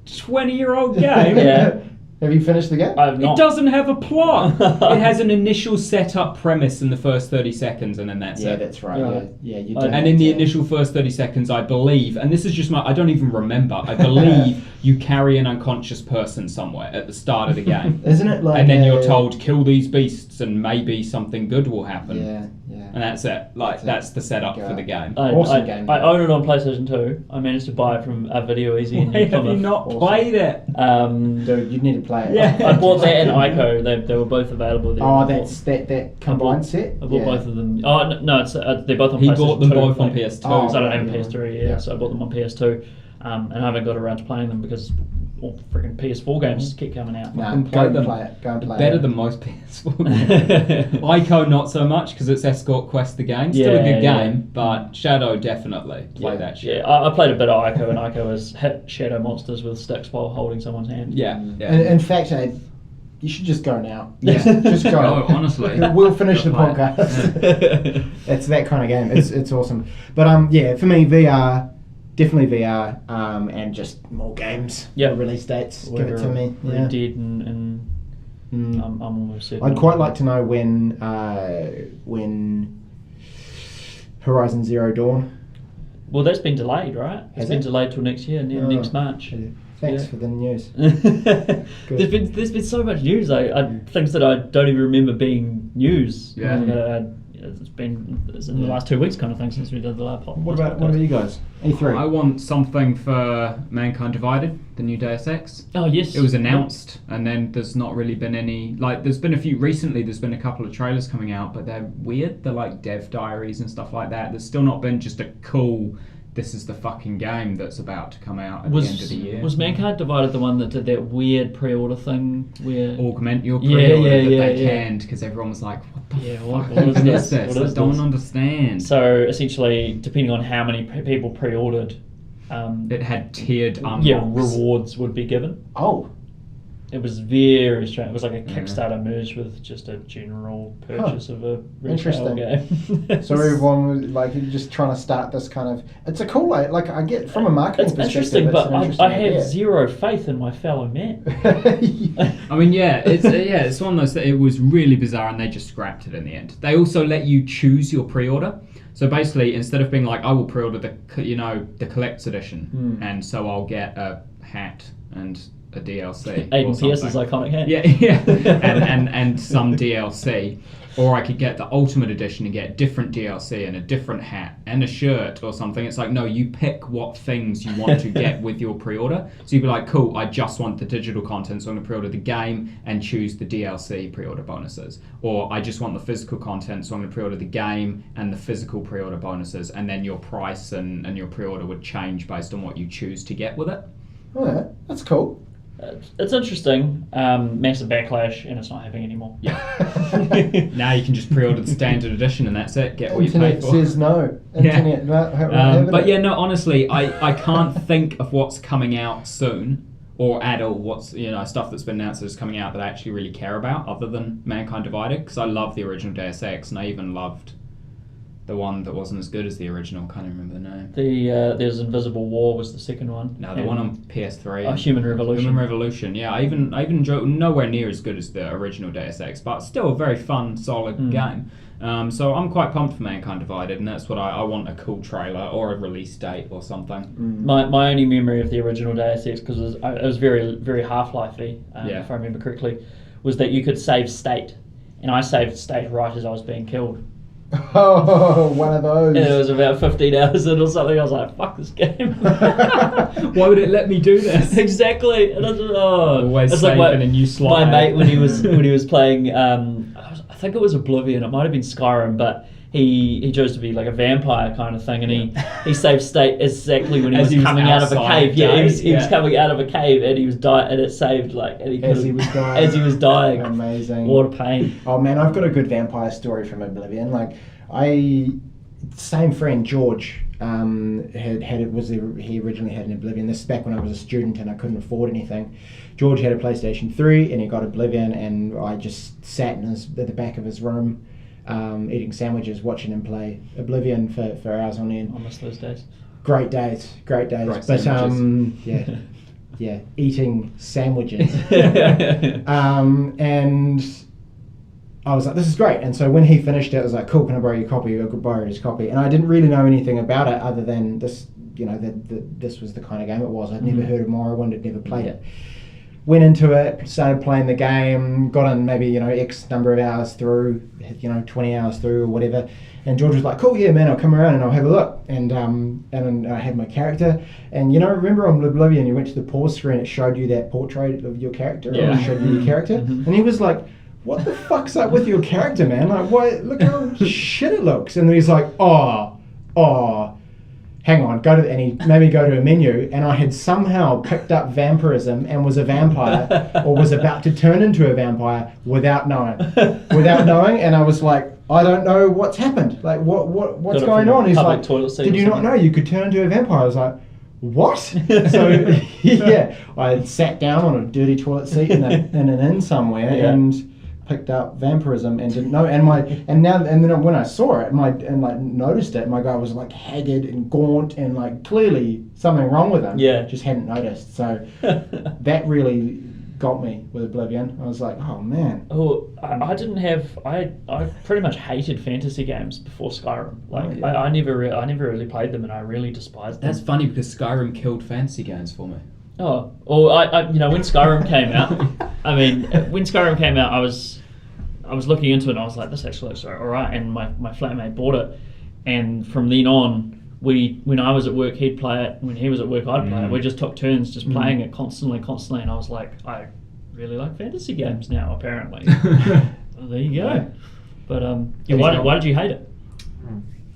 Speaker 3: 20-year-old game?
Speaker 1: Yeah.
Speaker 2: Have you finished the game?
Speaker 1: I've not.
Speaker 3: It doesn't have a plot. It has an initial setup premise in the first 30 seconds, and then that's
Speaker 2: Yeah,
Speaker 3: it.
Speaker 2: that's right.
Speaker 1: Right.
Speaker 2: Yeah, you did.
Speaker 3: And in the initial first 30 seconds, I believe, and this is just I don't even remember, I believe you carry an unconscious person somewhere at the start of the game.
Speaker 2: Isn't it like?
Speaker 3: And then you're told, kill these beasts and maybe something good will happen.
Speaker 2: Yeah.
Speaker 3: And that's it. Like, that's the setup for the game.
Speaker 2: Awesome game.
Speaker 1: I own it on PlayStation 2. I managed to buy it from Video Easy.
Speaker 3: Why have you not played it?
Speaker 2: Dude, you need to play it.
Speaker 3: Yeah.
Speaker 1: I bought that and Ico. They were both available there.
Speaker 2: Oh, that's that combined set.
Speaker 1: I bought both of them. Oh no, it's they're both on.
Speaker 3: He
Speaker 1: PlayStation
Speaker 3: bought them
Speaker 1: 2,
Speaker 3: both on
Speaker 1: like,
Speaker 3: PS2.
Speaker 1: So I don't have a
Speaker 2: yeah.
Speaker 1: PS3
Speaker 2: Yeah.
Speaker 1: so I bought them on PS2, and I haven't got around to playing them because all freaking PS4 games keep coming out.
Speaker 2: Nah,
Speaker 3: Fucking
Speaker 2: go and
Speaker 3: them.
Speaker 2: play it. Go and play
Speaker 3: Better
Speaker 2: it.
Speaker 3: than most PS4 games. Ico not so much because it's Escort Quest the game. Still a good
Speaker 1: Yeah.
Speaker 3: game, but Shadow definitely play that shit.
Speaker 1: Yeah, I played a bit of Ico, and Ico has hit shadow monsters with sticks while holding someone's hand.
Speaker 3: Yeah.
Speaker 2: In fact, you should just go now.
Speaker 3: Yeah.
Speaker 2: Just go.
Speaker 3: No, honestly.
Speaker 2: We'll finish the
Speaker 3: Go play it.
Speaker 2: podcast. It's that kind of game. It's awesome. But yeah, for me, VR, definitely VR, and just more games.
Speaker 1: Yeah.
Speaker 2: Release dates. Give it to me.
Speaker 1: Red
Speaker 2: Yeah.
Speaker 1: Dead and I'm almost certain.
Speaker 2: I'd quite like to know when Horizon Zero Dawn.
Speaker 1: Well, that's been delayed, right?
Speaker 2: Has
Speaker 1: It's been
Speaker 2: it?
Speaker 1: delayed till next year, next March.
Speaker 2: Thanks
Speaker 1: Yeah.
Speaker 2: for the news.
Speaker 1: There's been so much news. Things that I don't even remember being news.
Speaker 3: Yeah.
Speaker 1: It's in the last 2 weeks kind of thing since we did the last podcast.
Speaker 2: What about you guys? E3.
Speaker 3: I want something for Mankind Divided, the new Deus Ex.
Speaker 1: Oh yes,
Speaker 3: It was announced, and then there's not really been any. Like, there's been a few recently. There's been a couple of trailers coming out, but they're weird. They're like dev diaries and stuff like that. There's still not been just a cool. This is the fucking game that's about to come out at the end of the year.
Speaker 1: Was Mankind Divided the one that did that weird pre-order thing where?
Speaker 3: Augment your
Speaker 1: Yeah,
Speaker 3: pre-order
Speaker 1: yeah,
Speaker 3: that
Speaker 1: yeah,
Speaker 3: they
Speaker 1: yeah.
Speaker 3: canned because everyone was like, "What the
Speaker 1: Yeah,
Speaker 3: fuck
Speaker 1: what is this?
Speaker 3: this?
Speaker 1: What is
Speaker 3: I don't
Speaker 1: this?"
Speaker 3: understand."
Speaker 1: So essentially, depending on how many people pre-ordered,
Speaker 3: It had tiered unlocks.
Speaker 1: rewards would be given.
Speaker 2: Oh,
Speaker 1: It was very strange. It was like a Kickstarter merged with just a general purchase of a retail
Speaker 2: Interesting.
Speaker 1: game.
Speaker 2: so everyone was like just trying to start this kind of. It's a cool like I get from a marketing
Speaker 1: It's
Speaker 2: perspective.
Speaker 1: interesting,
Speaker 2: it's
Speaker 1: but
Speaker 2: an
Speaker 1: I
Speaker 2: interesting
Speaker 1: have
Speaker 2: idea.
Speaker 1: zero faith in my fellow man.
Speaker 3: I mean, it's one of those that it was really bizarre, and they just scrapped it in the end. They also let you choose your pre-order. So basically, instead of being like, I will pre-order the collector's edition, and so I'll get a hat and a DLC.
Speaker 1: Aiden
Speaker 3: or
Speaker 1: Pierce's
Speaker 3: something.
Speaker 1: iconic hat.
Speaker 3: Yeah, and some DLC, or I could get the Ultimate Edition and get different DLC and a different hat and a shirt or something. It's like, no, you pick what things you want to get with your pre-order. So you'd be like, cool, I just want the digital content, so I'm going to pre-order the game and choose the DLC pre-order bonuses. Or I just want the physical content, so I'm going to pre-order the game and the physical pre-order bonuses, and then your price and your pre-order would change based on what you choose to get with it.
Speaker 2: Oh, yeah, that's cool.
Speaker 1: It's interesting. Massive backlash, and it's not happening anymore.
Speaker 3: Yeah. Now you can just pre-order the standard edition, and that's it. Get what you
Speaker 2: Internet
Speaker 3: paid for.
Speaker 2: says no. Internet,
Speaker 3: But yeah, no. Honestly, I can't think of what's coming out soon, or at all. What's stuff that's been announced that's coming out that I actually really care about, other than Mankind Divided, because I love the original Deus Ex, and I even loved the one that wasn't as good as the original. Can't even remember the name.
Speaker 1: There's Invisible War was the second one.
Speaker 3: No, the one on PS3.
Speaker 1: Oh, Human Revolution.
Speaker 3: Human Revolution. Yeah, I even enjoyed nowhere near as good as the original Deus Ex, but still a very fun, solid game. So I'm quite pumped for Mankind Divided, and that's what I want, a cool trailer or a release date or something.
Speaker 1: My only memory of the original Deus Ex, because it was very, very Half-Life-y, if I remember correctly, was that you could save state. And I saved state right as I was being killed.
Speaker 2: Oh, one of those.
Speaker 1: And it was about 15 hours in or something. I was like, fuck this game.
Speaker 3: Why would it let me do this?
Speaker 1: Exactly. And I was,
Speaker 3: Always
Speaker 1: it's
Speaker 3: save
Speaker 1: like
Speaker 3: in a new slot.
Speaker 1: my mate, when he was playing, I think it was Oblivion. It might have been Skyrim, but he chose to be like a vampire kind of thing, and he saved state exactly when he was coming out of a cave. Yeah, he was coming out of a cave, and he was dying, and it saved
Speaker 2: As he was dying.
Speaker 1: Amazing.
Speaker 2: Amazing.
Speaker 1: What a pain.
Speaker 2: Oh man, I've got a good vampire story from Oblivion. Same friend George. he originally had an Oblivion. This is back when I was a student and I couldn't afford anything. George had a PlayStation 3 and he got Oblivion, and I just sat at the back of his room eating sandwiches, watching him play Oblivion for hours on end.
Speaker 1: I miss those days.
Speaker 2: Great days.
Speaker 3: Great
Speaker 2: But eating sandwiches. And I was like, this is great. And so when he finished it, I was like, cool, can I borrow your copy? I could borrow his copy. And I didn't really know anything about it other than this, this was the kind of game it was. I'd never heard of Morrowind, I'd never played it. Went into it, started playing the game, got in maybe, X number of hours through, 20 hours through or whatever. And George was like, cool, yeah, man, I'll come around and I'll have a look. And I had my character. And, remember on Oblivion, you went to the pause screen, it showed you that portrait of your character.
Speaker 3: Yeah.
Speaker 2: Or it showed you your character. And he was like, what the fuck's up with your character, man? Like, why? Look how shit it looks. And then he's like, hang on, go to a menu, and I had somehow picked up vampirism and was a vampire, or was about to turn into a vampire without knowing. And I was like, I don't know what's happened. Like, what's going on? He's like, did you not know you could turn into a vampire? I was like, what? So yeah, I sat down on a dirty toilet seat in an inn somewhere and picked up vampirism and didn't know, and then when I saw it noticed it, my guy was like haggard and gaunt and like clearly something wrong with him. Yeah, just hadn't noticed. So that really got me with Oblivion. I was like, oh man.
Speaker 1: I pretty much hated fantasy games before Skyrim. Like I never really played them, and I really despised them.
Speaker 3: That's funny because Skyrim killed fantasy games for me.
Speaker 1: Oh, well, when Skyrim came out, I was looking into it and I was like, this actually looks all right. And my flatmate bought it, and from then on, when I was at work, he'd play it. When he was at work, I'd play it. We just took turns just playing it constantly. And I was like, I really like fantasy games now, apparently. Well, there you go. Yeah. But why did you hate it?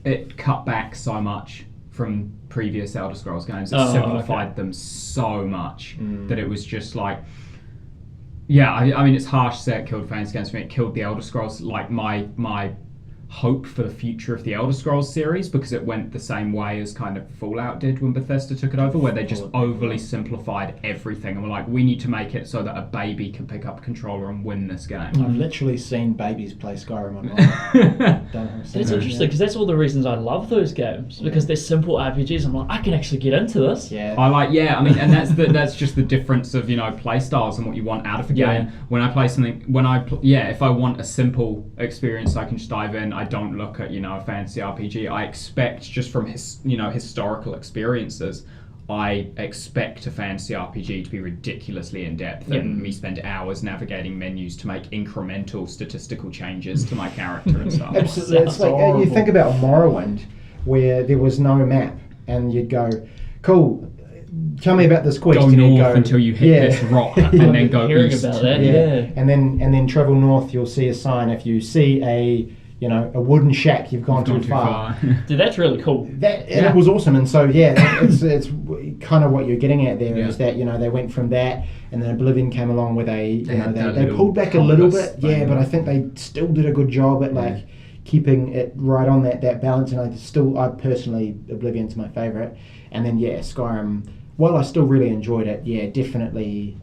Speaker 3: It cut back so much from previous Elder Scrolls games. It simplified them so much that it was just like, I mean, it's harsh to say it killed fantasy games for me. It killed the Elder Scrolls, like my hope for the future of the Elder Scrolls series, because it went the same way as kind of Fallout did when Bethesda took it over, where they just overly simplified everything and were like, we need to make it so that a baby can pick up a controller and win this game.
Speaker 2: I've literally seen babies play Skyrim online.
Speaker 1: It's interesting because that's all the reasons I love those games, because they're simple RPGs. I'm like, I can actually get into this.
Speaker 3: And that's just the difference of play styles and what you want out of a game. When I play something, if I want a simple experience, I can just dive in. I don't look at a fantasy RPG. I expect, just from historical experiences, I expect a fantasy RPG to be ridiculously in depth and me spend hours navigating menus to make incremental statistical changes to my character and stuff.
Speaker 2: Absolutely, it's like you think about Morrowind, where there was no map, and you'd go, cool, tell me about this quest.
Speaker 3: Go north until you hit this rock, and then go east.
Speaker 1: About that.
Speaker 2: And then travel north. You'll see a sign. If you see a wooden shack, you've gone too far.
Speaker 1: Dude, that's really cool.
Speaker 2: It was awesome. And so it's kind of what you're getting at there is that they went from that, and then Oblivion came along with they pulled back a little bit, but I think they still did a good job at keeping it right on that balance. And I personally, Oblivion's my favorite. And then Skyrim, while I still really enjoyed it, definitely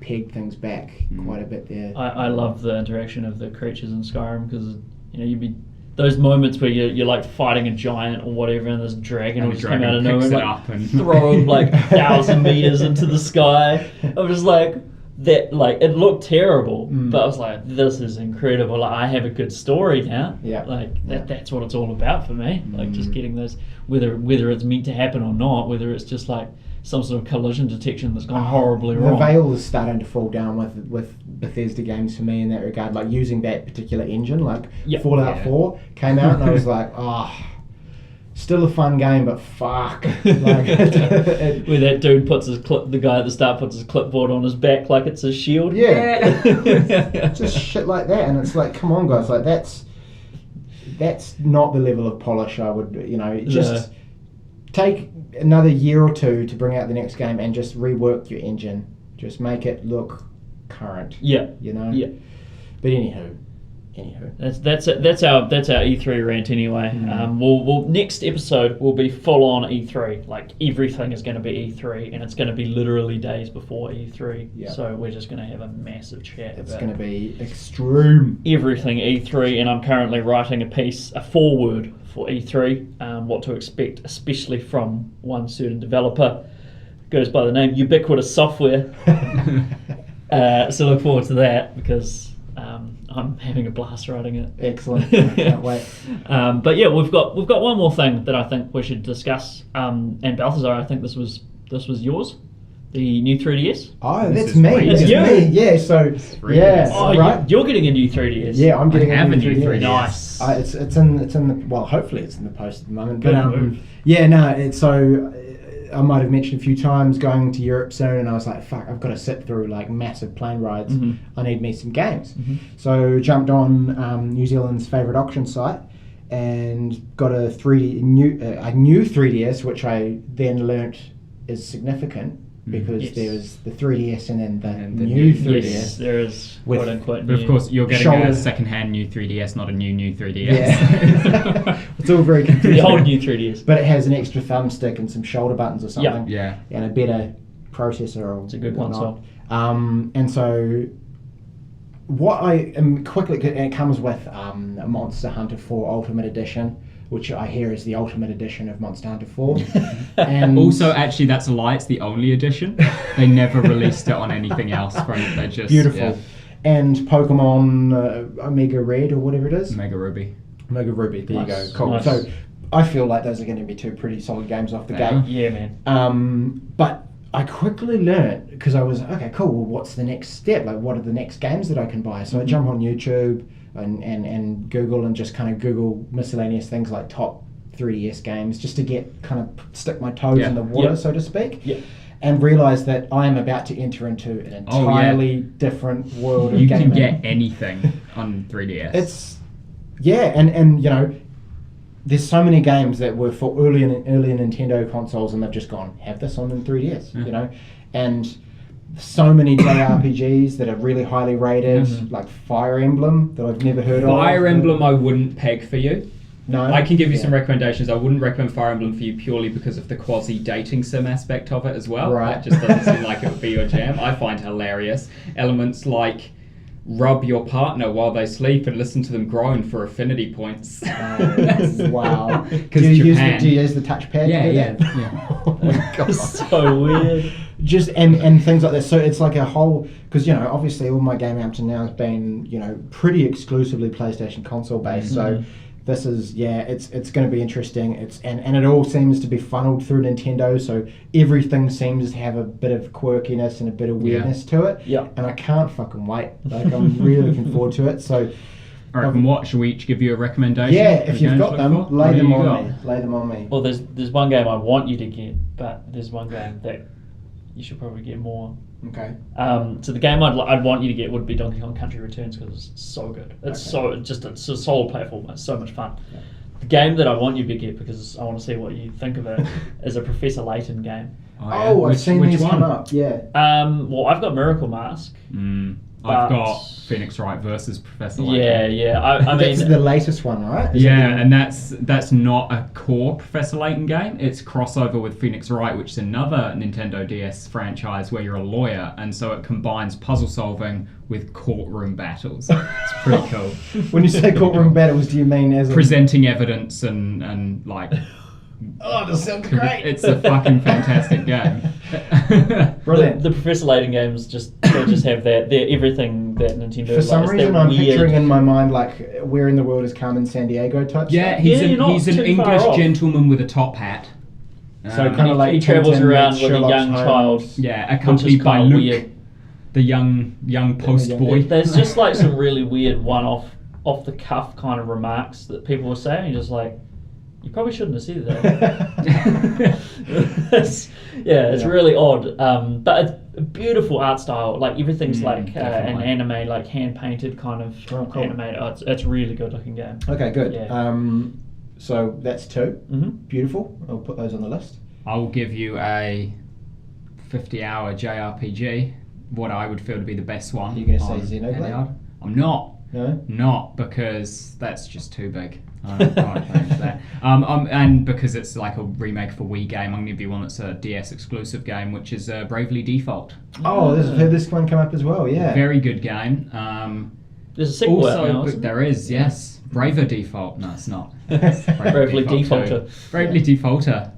Speaker 2: pegged things back quite a bit there.
Speaker 1: I love the interaction of the creatures in Skyrim, because you'd be those moments where you're like fighting a giant or whatever, and this dragon will just come out of nowhere and throw him like 1,000 meters into the sky. I was like, that, like, it looked terrible, but I was like, this is incredible. Like, I have a good story now. That's what it's all about for me. Like, just getting those, whether it's meant to happen or not, whether it's just like some sort of collision detection that's gone horribly wrong.
Speaker 2: The veil is starting to fall down with Bethesda games for me in that regard, like using that particular engine. Like Fallout 4 came out and I was like, still a fun game, but fuck. Like,
Speaker 1: where that dude the guy at the start puts his clipboard on his back like it's a shield.
Speaker 2: Just shit like that. And it's like, come on guys, like that's not the level of polish I would, just take another year or two to bring out the next game and just rework your engine. Just make it look current.
Speaker 1: Yeah.
Speaker 2: But anywho, Anywho.
Speaker 1: That's our E3 rant anyway. We'll next episode will be full on E3. Like everything is going to be E3, and it's going to be literally days before E3.
Speaker 2: Yep.
Speaker 1: So we're just going to have a massive chat.
Speaker 2: It's going to be extreme.
Speaker 1: Everything E3, and I'm currently writing a foreword for E3. What to expect, especially from one certain developer, goes by the name Ubiquitous Software. So look forward to that because. I'm having a blast writing it.
Speaker 2: Excellent. I can't wait.
Speaker 1: But yeah, we've got one more thing that I think we should discuss. And Balthazar, I think this was yours, the new 3DS.
Speaker 2: Oh,
Speaker 3: This
Speaker 2: that's
Speaker 3: is
Speaker 2: me.
Speaker 3: great.
Speaker 2: That's
Speaker 1: Yeah.
Speaker 2: me. Yeah. So
Speaker 3: really
Speaker 2: yeah.
Speaker 3: nice.
Speaker 1: Oh,
Speaker 2: right.
Speaker 1: you're getting a new 3DS.
Speaker 2: Yeah, I'm getting
Speaker 3: have
Speaker 2: a
Speaker 3: a
Speaker 2: new
Speaker 3: new
Speaker 2: 3DS.
Speaker 3: 3DS.
Speaker 1: Nice.
Speaker 2: It's in the well, hopefully it's in the post at the moment.
Speaker 1: Good
Speaker 2: But
Speaker 1: move.
Speaker 2: yeah, no. It's so. I might have mentioned a few times going to Europe soon, and I was like, fuck, I've got to sit through like massive plane rides. I need me some games. So jumped on New Zealand's favourite auction site and got a new 3DS, which I then learnt is significant because
Speaker 1: Yes.
Speaker 2: there was the 3DS and then the
Speaker 3: the
Speaker 2: new
Speaker 3: new-
Speaker 2: 3DS.
Speaker 1: Yes, there is
Speaker 2: With-
Speaker 1: quote unquote.
Speaker 3: But of
Speaker 1: new.
Speaker 3: course, you're getting
Speaker 2: Shoulder-
Speaker 3: a second-hand new 3DS, not a new 3DS.
Speaker 2: Yeah. It's all very confusing.
Speaker 1: the old new 3DS.
Speaker 2: But it has an extra thumbstick and some shoulder buttons or something.
Speaker 3: Yeah.
Speaker 2: And a better processor or
Speaker 1: It's a good
Speaker 2: whatnot.
Speaker 1: console.
Speaker 2: And so what I am quickly, and it comes with a Monster Hunter 4 Ultimate Edition, which I hear is the Ultimate Edition of Monster Hunter 4. And
Speaker 3: Also, actually, that's a lie. It's the only edition. They never released it on anything else from it. They just
Speaker 2: beautiful.
Speaker 3: yeah.
Speaker 2: And Pokemon Omega Red or whatever it is.
Speaker 3: Mega Ruby.
Speaker 2: Omega Ruby, there you
Speaker 1: Nice.
Speaker 2: go. Cool.
Speaker 1: Nice.
Speaker 2: So I feel like those are going to be two pretty solid games off the
Speaker 3: Yeah.
Speaker 2: gate.
Speaker 1: Yeah, man.
Speaker 2: But I quickly learned, because I was, okay, cool, well, what's the next step? Like, what are the next games that I can buy? So I jump on YouTube and Google and just kind of Google miscellaneous things like top 3DS games just to get kind of stick my toes
Speaker 3: Yeah.
Speaker 2: in the water,
Speaker 1: Yeah.
Speaker 2: so to speak.
Speaker 1: Yeah.
Speaker 2: And realize that I am about to enter into an entirely different world of
Speaker 3: You
Speaker 2: gaming.
Speaker 3: can get anything on 3DS.
Speaker 2: It's and you know, there's so many games that were for early Nintendo consoles, and they've just gone have this on in 3DS, you know, and so many JRPGs that are really highly rated, like Fire Emblem that I've never heard of.
Speaker 3: Fire Emblem, I wouldn't peg for you.
Speaker 2: No,
Speaker 3: I can give you some
Speaker 2: Yeah.
Speaker 3: recommendations. I wouldn't recommend Fire Emblem for you purely because of the quasi-dating sim aspect of it as well.
Speaker 2: Right.
Speaker 3: That just doesn't seem like it would be your jam. I find hilarious elements like rub your partner while they sleep and listen to them groan for affinity points.
Speaker 2: Wow.
Speaker 3: Because
Speaker 2: do you
Speaker 3: Japan.
Speaker 2: use the touchpad?
Speaker 3: Yeah,
Speaker 2: to do
Speaker 3: yeah,
Speaker 2: that?
Speaker 3: yeah.
Speaker 2: Oh my god.
Speaker 1: So weird.
Speaker 2: Just and things like this. So it's like a whole, because you know, obviously all my gaming up to now has been, you know, pretty exclusively PlayStation console based. So this is it's going to be interesting. It's and it all seems to be funneled through Nintendo. So everything seems to have a bit of quirkiness and a bit of weirdness to it.
Speaker 1: Yeah.
Speaker 2: And I can't fucking wait. Like I'm really looking forward to it. So
Speaker 3: All right, from what, shall we each give you a recommendation?
Speaker 2: yeah,
Speaker 3: for
Speaker 2: if you've
Speaker 3: games
Speaker 2: got
Speaker 3: to
Speaker 2: them,
Speaker 3: look for?
Speaker 2: lay
Speaker 3: What do
Speaker 2: them
Speaker 3: you
Speaker 2: on
Speaker 3: got?
Speaker 2: me. Lay them on me.
Speaker 1: Well, there's one game I want you to get, but there's one game that you should probably get more.
Speaker 2: Okay.
Speaker 1: So the game I'd want you to get would be Donkey Kong Country Returns because it's so good. It's it's a solid platform. It's so much fun.
Speaker 2: Yeah.
Speaker 1: The game that I want you to get because I want to see what you think of it is a Professor Layton game.
Speaker 3: yeah?
Speaker 2: Oh, I've
Speaker 3: Which-
Speaker 2: seen
Speaker 3: which
Speaker 2: these
Speaker 3: one?
Speaker 2: come up. Yeah.
Speaker 1: Well, I've got Miracle Mask.
Speaker 3: I've
Speaker 1: But-
Speaker 3: got Phoenix Wright versus Professor Layton.
Speaker 1: Yeah. I mean,
Speaker 2: That's the latest one, right? Is it
Speaker 3: Yeah,
Speaker 2: the-
Speaker 3: and that's not a core Professor Layton game. It's crossover with Phoenix Wright, which is another Nintendo DS franchise where you're a lawyer, and so it combines puzzle solving with courtroom battles. It's pretty cool.
Speaker 2: When you say courtroom battles, do you mean as a...
Speaker 3: Presenting evidence and like.
Speaker 2: Oh, that sounds great.
Speaker 3: It's a fucking fantastic game.
Speaker 2: Brilliant.
Speaker 1: The Professor Layton games they just have that. They're everything that Nintendo.
Speaker 2: For some
Speaker 1: likes,
Speaker 2: reason,
Speaker 1: that
Speaker 2: I'm
Speaker 1: weird-
Speaker 2: picturing in my mind like where in the world is Carmen Sandiego type
Speaker 3: Yeah,
Speaker 2: stuff.
Speaker 3: he's
Speaker 1: Yeah, you're not
Speaker 3: he's an
Speaker 1: too far
Speaker 3: English
Speaker 1: off.
Speaker 3: gentleman with a top hat.
Speaker 2: So
Speaker 3: Um,
Speaker 2: kind of like
Speaker 1: he travels
Speaker 2: Tintin
Speaker 1: around
Speaker 2: meets
Speaker 1: with a
Speaker 2: Sherlock
Speaker 1: young
Speaker 2: Holmes.
Speaker 1: child.
Speaker 3: yeah,
Speaker 1: Which is
Speaker 3: accompanied by
Speaker 1: kinda
Speaker 3: Luke,
Speaker 1: weird.
Speaker 3: the young post
Speaker 2: young-
Speaker 3: boy.
Speaker 1: There's just like some really weird off the cuff kind of remarks that people were saying. You're just like, you probably shouldn't have said that. it's
Speaker 2: Yeah.
Speaker 1: really odd. But it's a beautiful art style. Like everything's like an
Speaker 3: definitely.
Speaker 1: anime, like hand painted kind of
Speaker 2: Oh, cool.
Speaker 1: animated. It's a really good looking game.
Speaker 2: Okay, good.
Speaker 1: Yeah.
Speaker 2: So that's two.
Speaker 1: Mm-hmm.
Speaker 2: Beautiful. I'll put those on the list.
Speaker 3: I will give you a 50-hour JRPG, what I would feel to be the best one.
Speaker 2: You're gonna say
Speaker 3: on
Speaker 2: Xenoblade?
Speaker 3: Heliod. I'm not.
Speaker 2: No?
Speaker 3: Not because that's just too big. I can't change that. And because it's like a remake for Wii game, I'm going to give you one that's a DS exclusive game, which is Bravely Default.
Speaker 2: Oh, I've heard this one come up as well, yeah.
Speaker 3: Very good game.
Speaker 1: There's a sequel out now,
Speaker 3: but
Speaker 1: isn't
Speaker 3: there is, yes. Braver Default. No, it's not.
Speaker 1: Bravely Defaulter.
Speaker 3: Bravely Defaulter.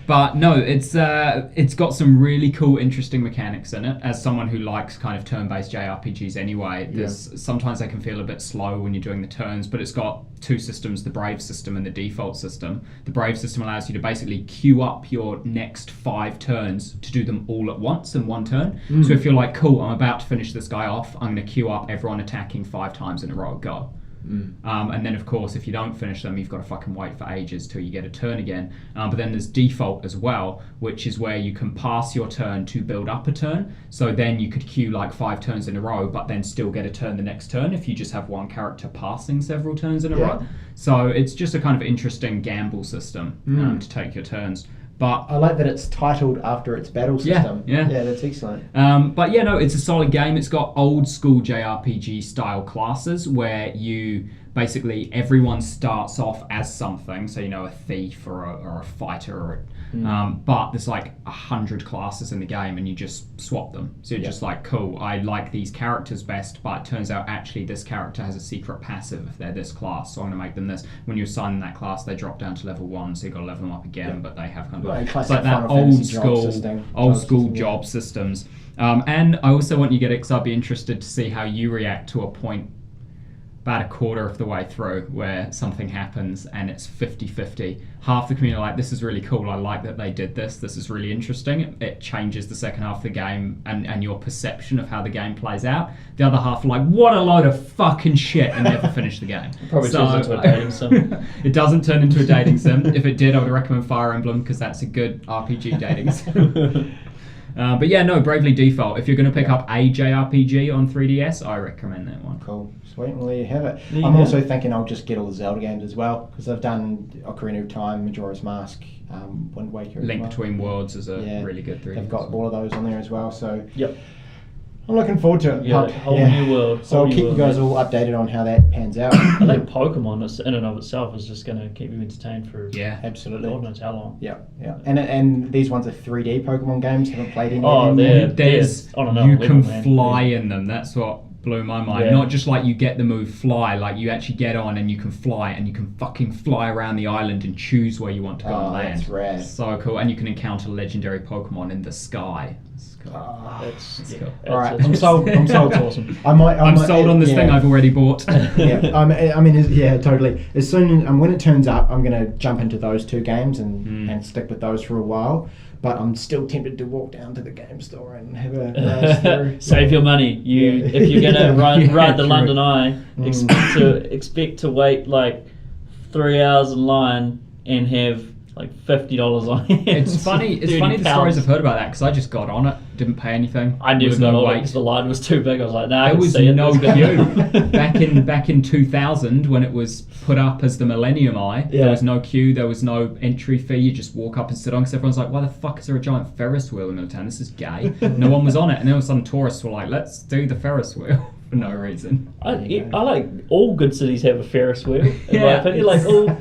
Speaker 3: But no, it's got some really cool, interesting mechanics in it. As someone who likes kind of turn-based JRPGs anyway, sometimes they can feel a bit slow when you're doing the turns, but it's got two systems, the Brave system and the Default system. The Brave system allows you to basically queue up your next 5 turns to do them all at once in one turn. So if you're like, cool, I'm about to finish this guy off, I'm going to queue up everyone attacking 5 times in a row, go. And then, of course, if you don't finish them, you've got to fucking wait for ages till you get a turn again. But then there's default as well, which is where you can pass your turn to build up a turn. So then you could queue like 5 turns in a row, but then still get a turn the next turn if you just have one character passing several turns in a row. So it's just a kind of interesting gamble system to take your turns. But
Speaker 2: I like that it's titled after its battle system. Yeah, that's excellent.
Speaker 3: But yeah, no, it's a solid game. It's got old school JRPG style classes where you basically everyone starts off as something, so a thief or a fighter, but there's like 100 classes in the game, and you just swap them. So you're just like, cool, I like these characters best, but it turns out actually this character has a secret passive if they're this class, so I'm going to make them this. When you assign that class, they drop down to level 1, so you've got to level them up again, but they have kind of it's like that old school job systems. And I also want you to get it because I'd be interested to see how you react to a point about a quarter of the way through where something happens and it's 50-50. Half the community are like, this is really cool, I like that they did this is really interesting. It changes the second half of the game and your perception of how the game plays out. The other half are like, what a load of fucking shit, and never finish the game.
Speaker 1: It probably turns into a dating sim.
Speaker 3: It doesn't turn into a dating sim. If it did, I would recommend Fire Emblem because that's a good RPG dating sim. But yeah, no, Bravely Default. If you're going to pick up a JRPG on 3DS, I recommend that one.
Speaker 2: Cool. Sweet, well, there you have it. I'm also thinking I'll just get all the Zelda games as well, because I've done Ocarina of Time, Majora's Mask, Wind Waker.
Speaker 3: Link Between Worlds is a really good 3DS.
Speaker 2: They've got all of those on there as well, so
Speaker 1: yep.
Speaker 2: I'm looking forward to it.
Speaker 1: Yeah, whole new world.
Speaker 2: So I'll keep you guys all updated on how that pans out.
Speaker 1: I think Pokemon in and of itself is just going to keep you entertained for
Speaker 2: absolutely.
Speaker 1: God knows how long.
Speaker 2: Yeah. And these ones are 3D Pokemon games. Haven't played any.
Speaker 3: There's you can fly in them. That's what blew my mind. Not just like you get the move fly, like you actually get on and you can fly and you can fucking fly around the island and choose where you want to go and land.
Speaker 2: That's rad.
Speaker 3: So cool. And you can encounter legendary Pokemon in the sky.
Speaker 1: It's
Speaker 3: cool.
Speaker 2: All right,
Speaker 1: I'm sold. I'm sold. It's awesome.
Speaker 3: I'm sold on this thing I've already bought.
Speaker 2: Totally. As soon as when it turns up, I'm going to jump into those 2 games and stick with those for a while. But I'm still tempted to walk down to the game store and have a through.
Speaker 1: Save your money. If you're gonna ride the London Eye, expect to wait like 3 hours in line and have like $50 on it.
Speaker 3: It's funny the stories I've heard about that, because I just got on it, didn't pay anything.
Speaker 1: I never got on it because the line was too big. I was like, nah,
Speaker 3: there was no queue. Back in 2000, when it was put up as the Millennium Eye, there was no queue, there was no entry fee, you just walk up and sit on, because everyone's like, why the fuck is there a giant Ferris wheel in Middletown? This is gay. No one was on it, and then some tourists were like, let's do the Ferris wheel. For no reason.
Speaker 1: I like all good cities have a Ferris wheel. In my opinion,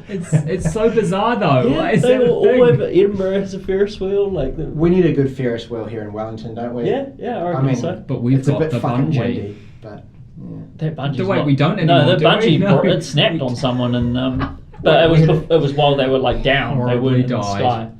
Speaker 3: it's so bizarre though.
Speaker 1: Yeah, all over Edinburgh has a Ferris wheel.
Speaker 2: We need a good Ferris wheel here in Wellington, don't we?
Speaker 1: Yeah, I reckon so.
Speaker 3: But we've got the bungee.
Speaker 2: Windy, but
Speaker 1: that bungee.
Speaker 3: The way we don't anymore.
Speaker 1: No, the bungee it snapped on someone, and but it was while they were like down. They weren't in the sky.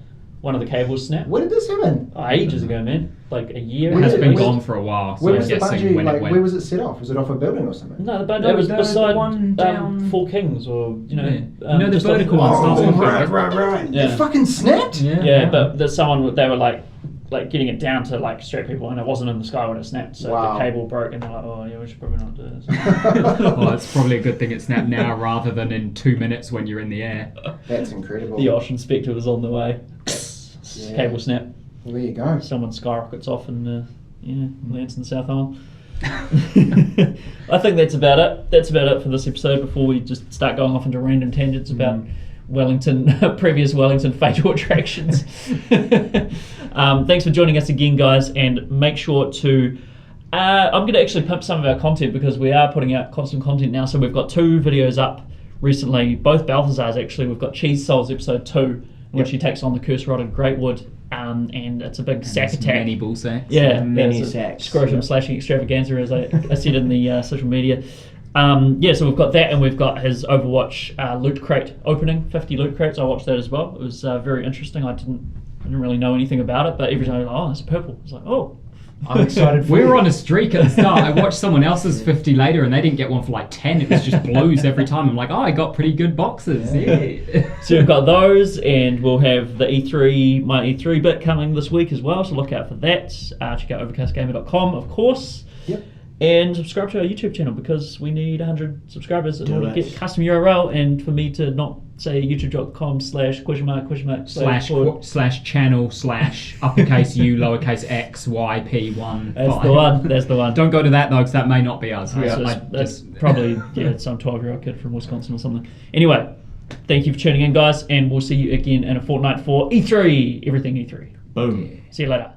Speaker 1: One of the cables snapped.
Speaker 2: When did this happen?
Speaker 1: Ages ago, man. Like a year.
Speaker 3: It has been gone for a while. So
Speaker 2: where was the bungee? Where was it set off? Was it off a building or something?
Speaker 1: No, the bungee was beside
Speaker 3: one down
Speaker 1: Four Kings, or
Speaker 3: the vertical one.
Speaker 2: Right.
Speaker 1: Yeah.
Speaker 2: It fucking snapped.
Speaker 1: Yeah, but there's someone. They were like getting it down to like strap people, and it wasn't in the sky when it snapped. So the cable broke, and they're like, oh yeah, we should probably not do this.
Speaker 3: Well, it's probably a good thing it snapped now rather than in 2 minutes when you're in the air.
Speaker 2: That's incredible.
Speaker 1: The Ocean Spectre was on the way. Cable snap.
Speaker 2: Well, there you go.
Speaker 1: Someone skyrockets off and lands in the South Isle. I think that's about it. That's about it for this episode before we just start going off into random tangents about previous Wellington fatal attractions. Thanks for joining us again, guys, and make sure to I'm going to actually pimp some of our content because we are putting out constant content now. So we've got 2 videos up recently, both Balthazar's actually. We've got Cheese Souls episode 2, in which he takes on the Curse Rotted Greatwood, and it's a big sack attack.
Speaker 3: Many bull sacks.
Speaker 1: Yeah,
Speaker 2: many sacks.
Speaker 1: Scrotum slashing extravaganza, as I said in the social media. So we've got that, and we've got his Overwatch loot crate opening, 50 loot crates. I watched that as well. It was very interesting. I didn't really know anything about it, but every time I was like, oh, it's purple. I was like, oh.
Speaker 2: I'm excited for
Speaker 3: We were on a streak at the start. I watched someone else's 50 later and they didn't get one for like 10. It was just blues every time. I'm like, oh, I got pretty good boxes. Yeah.
Speaker 1: So we've got those, and we'll have the my E3 bit coming this week as well, so look out for that. Check out overcastgamer.com, of course.
Speaker 2: Yep.
Speaker 1: And subscribe to our YouTube channel because we need 100 subscribers in order to get custom URL, and for me to not say youtube.com
Speaker 3: / channel / uppercase U lowercase x y p1.
Speaker 1: That's the one.
Speaker 3: Don't go to that though, because that may not be us.
Speaker 1: That's probably some 12-year-old kid from Wisconsin or something. Anyway, thank you for tuning in, guys, and we'll see you again in a fortnight for E3. Everything E3.
Speaker 4: Boom.
Speaker 1: See you later.